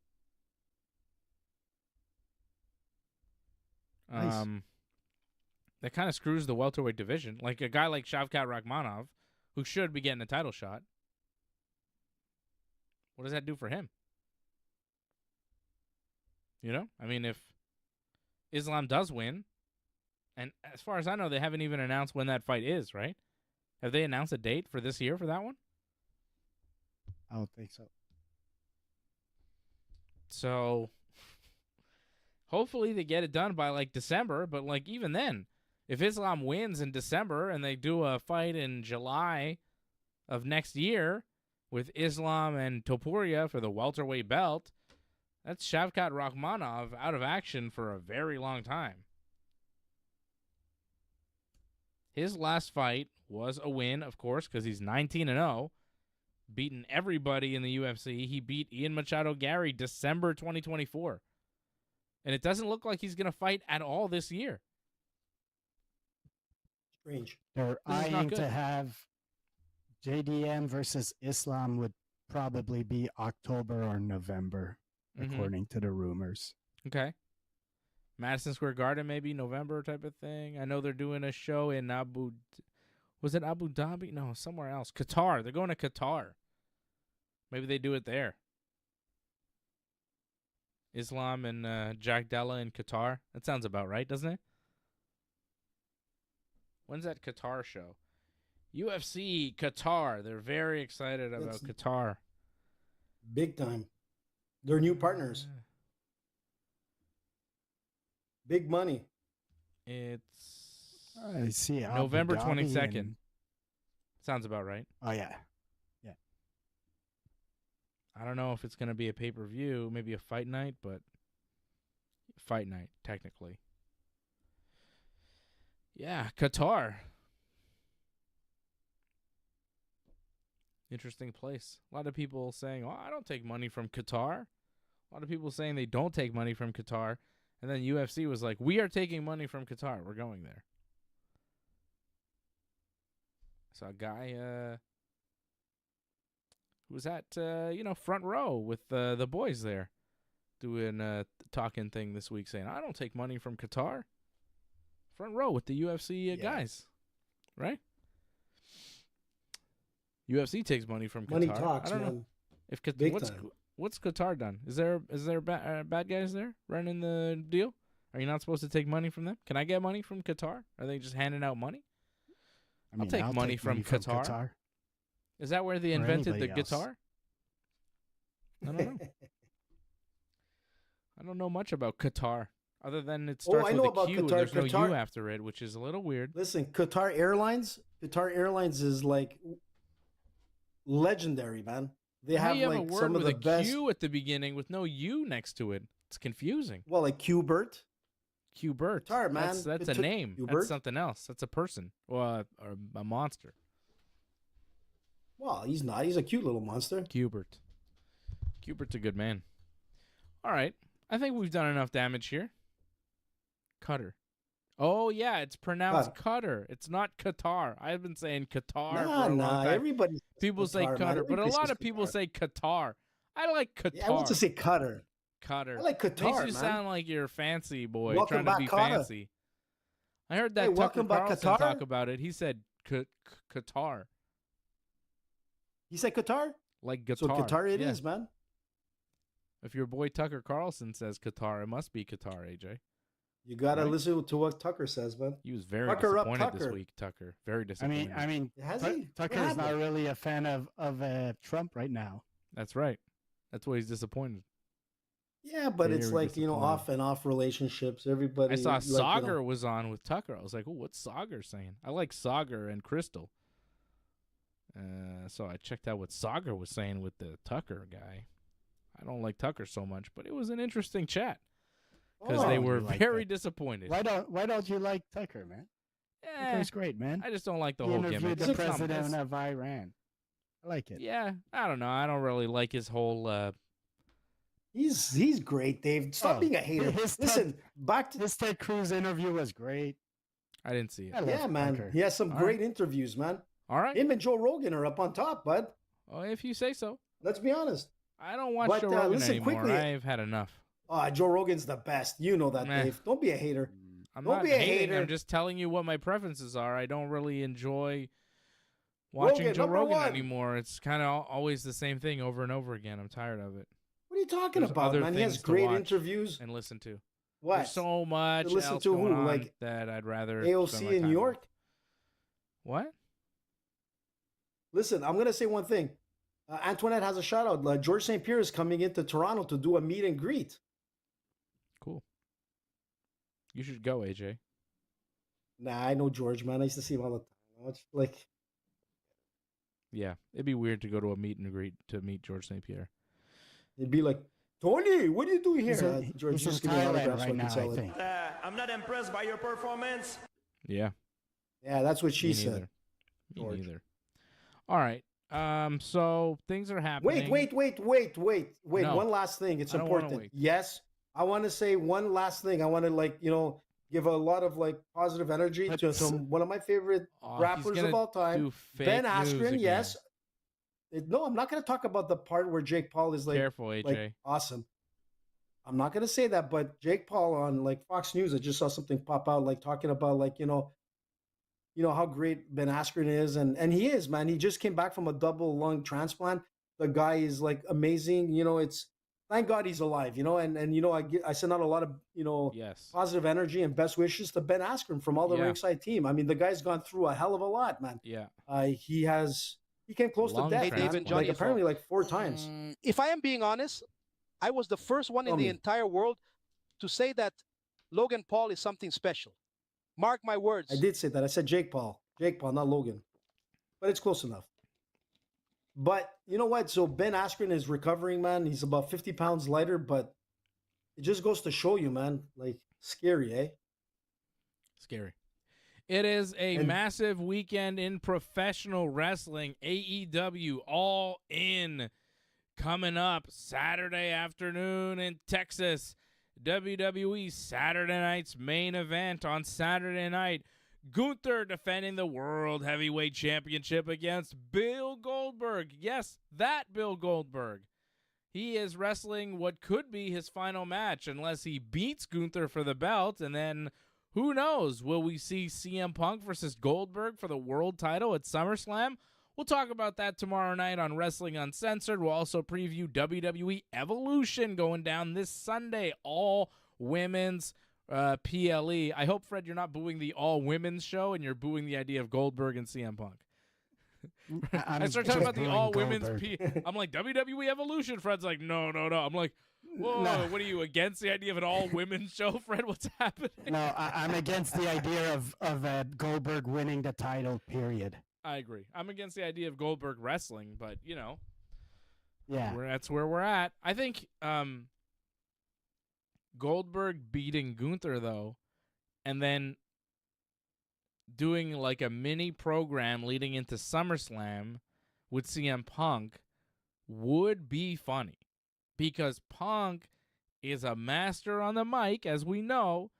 S6: Nice.
S3: That kind of screws the welterweight division. Like a guy like Shavkat Rakhmonov, who should be getting a title shot. What does that do for him? I mean, if Islam does win, and as far as I know, they haven't even announced when that fight is, right? Have they announced a date for this year for that one?
S6: I don't think so.
S3: So hopefully they get it done by like December, but like even then, if Islam wins in December and they do a fight in July of next year with Islam and Topuria for the welterweight belt, that's Shavkat Rakhmonov out of action for a very long time. His last fight was a win, of course, because he's 19-0, beaten everybody in the UFC. He beat Ian Machado Gary December 2024. And it doesn't look like he's going to fight at all this year.
S5: Strange.
S6: They're eyeing to have JDM versus Islam would probably be October or November, according to the rumors.
S3: Okay. Madison Square Garden, maybe November type of thing. I know they're doing a show in was it Abu Dhabi? No, somewhere else. Qatar. They're going to Qatar. Maybe they do it there. Islam and Jack Della in Qatar. That sounds about right, doesn't it? When's that Qatar show? UFC Qatar. They're very excited about Qatar.
S5: Big time. They're new partners. Big money.
S3: It's
S6: I see.
S3: November 22nd. Sounds about right.
S6: Oh, yeah. Yeah.
S3: I don't know if it's going to be a pay-per-view, maybe a fight night, but fight night, technically. Yeah, Qatar. Interesting place. A lot of people saying, oh, I don't take money from Qatar. A lot of people saying they don't take money from Qatar. And then UFC was like, we are taking money from Qatar. We're going there. So a guy who was at, front row with the boys there doing a talking thing this week saying, I don't take money from Qatar. Front row with the UFC guys, right? UFC takes money from Qatar.
S5: Money talks,
S3: I don't
S5: man.
S3: know. If what's Qatar done? Is there bad guys there running the deal? Are you not supposed to take money from them? Can I get money from Qatar? Are they just handing out money? I'll take money from Qatar. Is that where they invented the guitar? I don't know. I don't know much about Qatar, other than it
S5: Oh,
S3: starts
S5: I know
S3: with a
S5: about
S3: Q.
S5: Qatar.
S3: There's no
S5: Qatar-
S3: U after it, which is a little weird.
S5: Listen, Qatar Airlines is like legendary, man. They
S3: How
S5: have
S3: do you have
S5: like
S3: a word
S5: some of
S3: with
S5: the
S3: a
S5: best.
S3: Q at the beginning with no U next to it? It's confusing.
S5: Well, like Qbert.
S3: Qbert.
S5: Qatar, man.
S3: That's a
S5: Qu-
S3: name.
S5: Qbert?
S3: That's something else. That's a person or a monster.
S5: Well, he's not. He's a cute little monster.
S3: Qbert. Qbert's a good man. All right. I think we've done enough damage here. Cutter. Oh, yeah. It's pronounced Cutter. It's not Qatar. I've been saying Qatar for a long time.
S5: Everybody.
S3: People say
S5: Qatar, man.
S3: Cutter, but a
S5: Everybody
S3: lot
S5: says
S3: of people
S5: Qatar.
S3: say Qatar. I like Qatar.
S5: Yeah, I want to say Cutter.
S3: Cutter.
S5: I like Qatar,
S3: Makes you
S5: man.
S3: sound like you're a fancy boy
S5: Welcome
S3: trying to
S5: back,
S3: be
S5: Qatar.
S3: fancy. I heard that
S5: Hey,
S3: Tucker
S5: welcome back,
S3: Carlson
S5: Qatar.
S3: talk about it. He said Qatar.
S5: He said Qatar.
S3: Like guitar.
S5: So Qatar it
S3: Yeah.
S5: is, man.
S3: If your boy Tucker Carlson says Qatar, it must be Qatar, AJ.
S5: You gotta
S3: Right.
S5: listen to what Tucker says, man.
S3: He was very
S5: Tucker up,
S3: disappointed this
S5: Tucker.
S3: week, Tucker. Very disappointed.
S6: I mean,
S5: Has he?
S6: Tucker
S5: What
S6: is not
S5: happened?
S6: really a fan of Trump right now.
S3: That's right. That's why he's disappointed.
S5: Yeah, but it's
S3: Very
S5: like, you know,
S3: disappointed.
S5: off and off relationships. Everybody.
S3: I saw
S5: like,
S3: Sagar was on with Tucker. I was like, oh, what's Sagar saying? I like Sagar and Crystal. So I checked out what Sagar was saying with the Tucker guy. I don't like Tucker so much, but it was an interesting chat because
S5: Oh,
S3: they
S6: you
S3: were
S6: like
S3: very
S6: that.
S3: disappointed.
S6: Why don't you like Tucker, man? Tucker's great, man.
S3: I just don't like the
S6: He
S3: whole
S6: interviewed
S3: gimmick.
S6: the
S3: It's not-
S6: president
S3: it's-
S6: of Iran. I like it.
S3: Yeah, I don't know. I don't really like his whole.
S5: He's great, Dave. Stop
S6: Oh,
S5: being a hater.
S6: his
S5: Listen, back to
S6: His Ted Cruz interview was great.
S3: I didn't see it.
S6: I love
S5: yeah, man.
S6: Tucker.
S5: He has some
S3: All
S5: great interviews, man.
S3: All right.
S5: Him and Joe Rogan are up on top, bud.
S3: Oh, if you say so.
S5: Let's be honest.
S3: I don't watch
S5: But,
S3: Joe Rogan
S5: listen,
S3: anymore.
S5: quickly-
S3: I've had enough.
S5: Joe Rogan's the best. You know that,
S3: Meh.
S5: Dave. Don't be a hater.
S3: I'm
S5: Don't
S3: not
S5: be a
S3: hating.
S5: hater.
S3: I'm just telling you what my preferences are. I don't really enjoy watching
S5: Rogan,
S3: Joe
S5: number
S3: Rogan
S5: one.
S3: anymore. It's kind of always the same thing over and over again. I'm tired of it.
S5: What are you talking
S3: There's
S5: about,
S3: other
S5: man? He has
S3: things to
S5: great
S3: watch
S5: interviews.
S3: and listen to.
S5: What?
S3: There's so much
S5: To listen
S3: else
S5: to
S3: going
S5: who?
S3: on
S5: Like
S3: that I'd rather spend
S5: AOC
S3: my
S5: in
S3: time
S5: New
S3: on.
S5: York?
S3: What?
S5: Listen, I'm going to say one thing. Antoinette has a shout out. George St. Pierre is coming into Toronto to do a meet and greet.
S3: Cool. You should go, AJ.
S5: Nah, I know George, man. I used to see him all the time. It's like,
S3: Yeah, it'd be weird to go to a meet and greet to meet George St. Pierre.
S5: it'd be like, Tony, what are you doing here?
S6: He's in,
S5: George,
S6: he's
S5: just
S6: in
S5: give me an
S6: Thailand
S5: autograph so
S6: right now,
S5: can sell
S6: I
S5: it.
S6: think.
S10: I'm not impressed by your performance.
S3: Yeah.
S5: Yeah, that's what she
S3: Me
S5: said.
S3: neither. Me
S5: George.
S3: neither. All right. So things are happening.
S5: Wait.
S3: No,
S5: One last thing. It's
S3: I don't wanna
S5: important.
S3: wait.
S5: Yes, I want to say one last thing. I want to give a lot of positive energy
S6: But
S5: to
S6: s-
S5: one of my favorite
S3: Oh, he's
S5: rappers
S3: gonna
S5: of all time,
S3: do fake
S5: Ben
S3: news
S5: Askren.
S3: again.
S5: Yes. No, I'm not going to talk about the part where Jake Paul is
S3: Careful, AJ.
S5: awesome. I'm not going to say that, but Jake Paul on Fox News, I just saw something pop out talking about how great Ben Askren is, and he is, man. He just came back from a double lung transplant. The guy is amazing. It's thank God he's alive. And I send out a lot of
S3: Yes.
S5: positive energy and best wishes to Ben Askren from all the
S3: Yeah.
S5: Ringside team. I mean, the guy's gone through a hell of a lot, man.
S3: Yeah.
S5: He came close
S3: Lung
S5: to death,
S3: transplant.
S5: man.
S12: David, Johnny,
S5: Apparently 4 times.
S12: If I am being honest, I was the first one in the entire world to say that Logan Paul is something special. Mark my words.
S5: I did say that. I said Jake Paul, not Logan, but it's close enough. But you know what? So Ben Askren is recovering, man. He's about 50 pounds lighter, but it just goes to show you, man. Scary, eh?
S3: Scary. It is a
S5: And-
S3: massive weekend in professional wrestling. AEW All In coming up Saturday afternoon in Texas. WWE Saturday night's main event on Saturday night. Gunther defending the World Heavyweight Championship against Bill Goldberg. Yes, that Bill Goldberg. He is wrestling what could be his final match unless he beats Gunther for the belt, and then who knows? Will we see CM Punk versus Goldberg for the world title at SummerSlam? We'll talk about that tomorrow night on Wrestling Uncensored. We'll also preview WWE Evolution going down this Sunday. All women's PLE. I hope, Fred, you're not booing the all women's show and you're booing the idea of Goldberg and CM Punk. I start talking about the all-women's I'm like, WWE Evolution. Fred's like, no. I'm like, whoa, what are you, against the idea of an all-women's show, Fred? What's happening?
S6: No, I'm against the idea of Goldberg winning the title, period.
S3: I agree. I'm against the idea of Goldberg wrestling, but, you know.
S6: Yeah.
S3: That's where we're at. I think Goldberg beating Gunther, though, and then doing like a mini program leading into SummerSlam with CM Punk would be funny, because Punk is a master on the mic, as we know,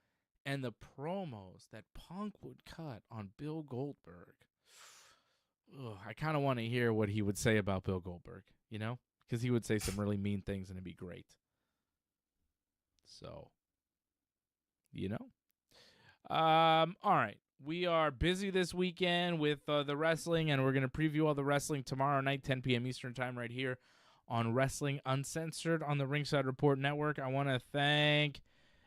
S3: and the promos that Punk would cut on Bill Goldberg. Ugh, I kind of want to hear what he would say about Bill Goldberg, you know, because he would say some really mean things and it'd be great. So, you know. All right. We are busy this weekend with the wrestling, and we're going to preview all the wrestling tomorrow night, 10 p.m. Eastern Time, right here on Wrestling Uncensored on the Ringside Report Network. I want to thank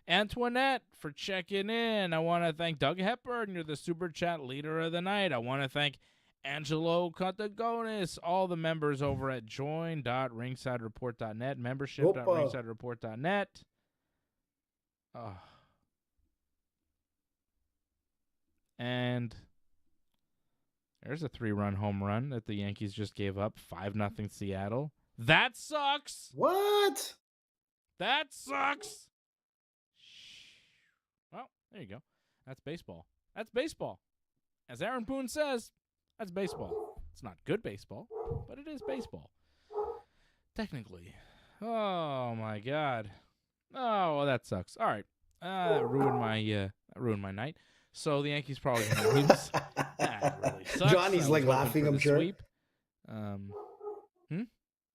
S3: Antoinette for checking in. I want to thank Doug Hepburn. You're the Super Chat leader of the night. I want to thank Angelo Contagonis, all the members over at join.ringsidereport.net, membership.ringsidereport.net. And there's a 3-run home run that the Yankees just gave up, 5-0 Seattle. That sucks.
S5: What?
S3: That sucks. Well, there you go. That's baseball. That's baseball. As Aaron Boone says, that's baseball. It's not good baseball, but it is baseball. Technically. Oh, my God. Oh, well, that sucks. All right. That ruined my night. So the Yankees probably going to lose. That really sucks.
S5: Johnny's like laughing, I'm sure.
S3: Sweep.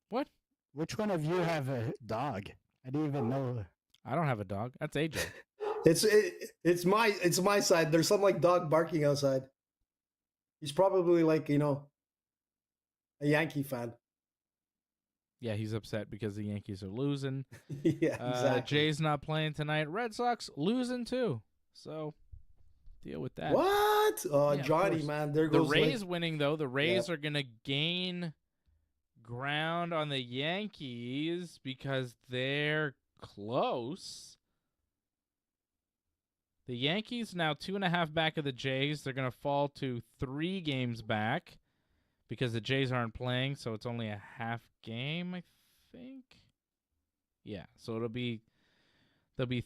S3: What?
S6: Which one of you have a dog? I didn't even know.
S3: I don't have a dog. That's AJ.
S5: It's my side. There's some like dog barking outside. He's probably like, you know, a Yankee fan.
S3: Yeah, he's upset because the Yankees are losing.
S5: Yeah, exactly.
S3: Jay's not playing tonight. Red Sox losing too. So deal with that.
S5: What? Oh, yeah, Johnny, man. There goes
S3: the Rays winning, though. The Rays are going to gain ground on the Yankees because they're close. The Yankees now 2.5 back of the Jays. They're going to fall to 3 games back because the Jays aren't playing, so it's only a half game, I think. Yeah, so they'll be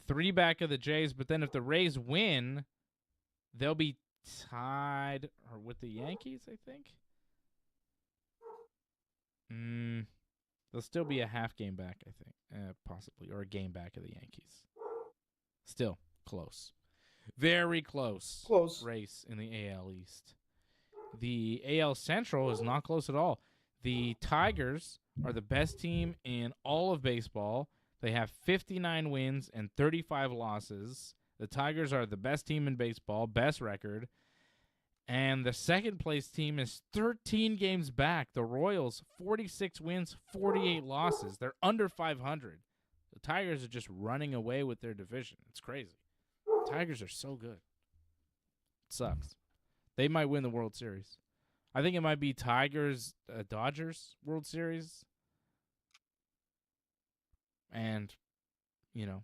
S3: 3 back of the Jays, but then if the Rays win, they'll be tied or with the Yankees, I think. They'll still be a half game back, I think, possibly, or a game back of the Yankees. Still close. Very close.
S5: Close.
S3: Race in the AL East. The AL Central is not close at all. The Tigers are the best team in all of baseball. They have 59 wins and 35 losses. The Tigers are the best team in baseball, best record. And the second place team is 13 games back. The Royals, 46 wins, 48 losses. They're under 500. The Tigers are just running away with their division. It's crazy. The Tigers are so good. It sucks. They might win the World Series. I think it might be Tigers, Dodgers World Series. And, you know,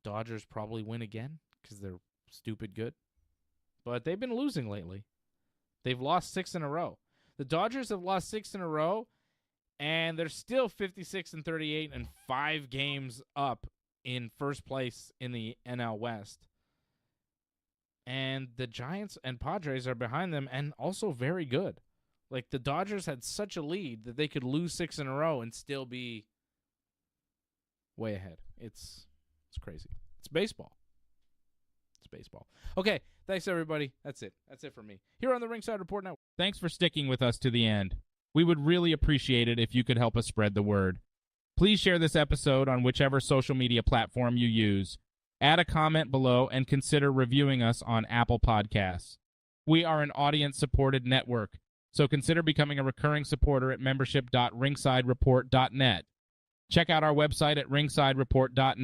S3: Dodgers probably win again because they're stupid good. But they've been losing lately. They've lost 6 in a row. The Dodgers have lost 6 in a row, and they're still 56-38 and 5 games up in first place in the NL West. And the Giants and Padres are behind them and also very good. Like, the Dodgers had such a lead that they could lose 6 in a row and still be way ahead. It's crazy. It's baseball. It's baseball. Okay, thanks, everybody. That's it. That's it for me. Here on the Ringside Report Network.
S13: Thanks for sticking with us to the end. We would really appreciate it if you could help us spread the word. Please share this episode on whichever social media platform you use. Add a comment below and consider reviewing us on Apple Podcasts. We are an audience-supported network, so consider becoming a recurring supporter at membership.ringsidereport.net. Check out our website at ringsidereport.net.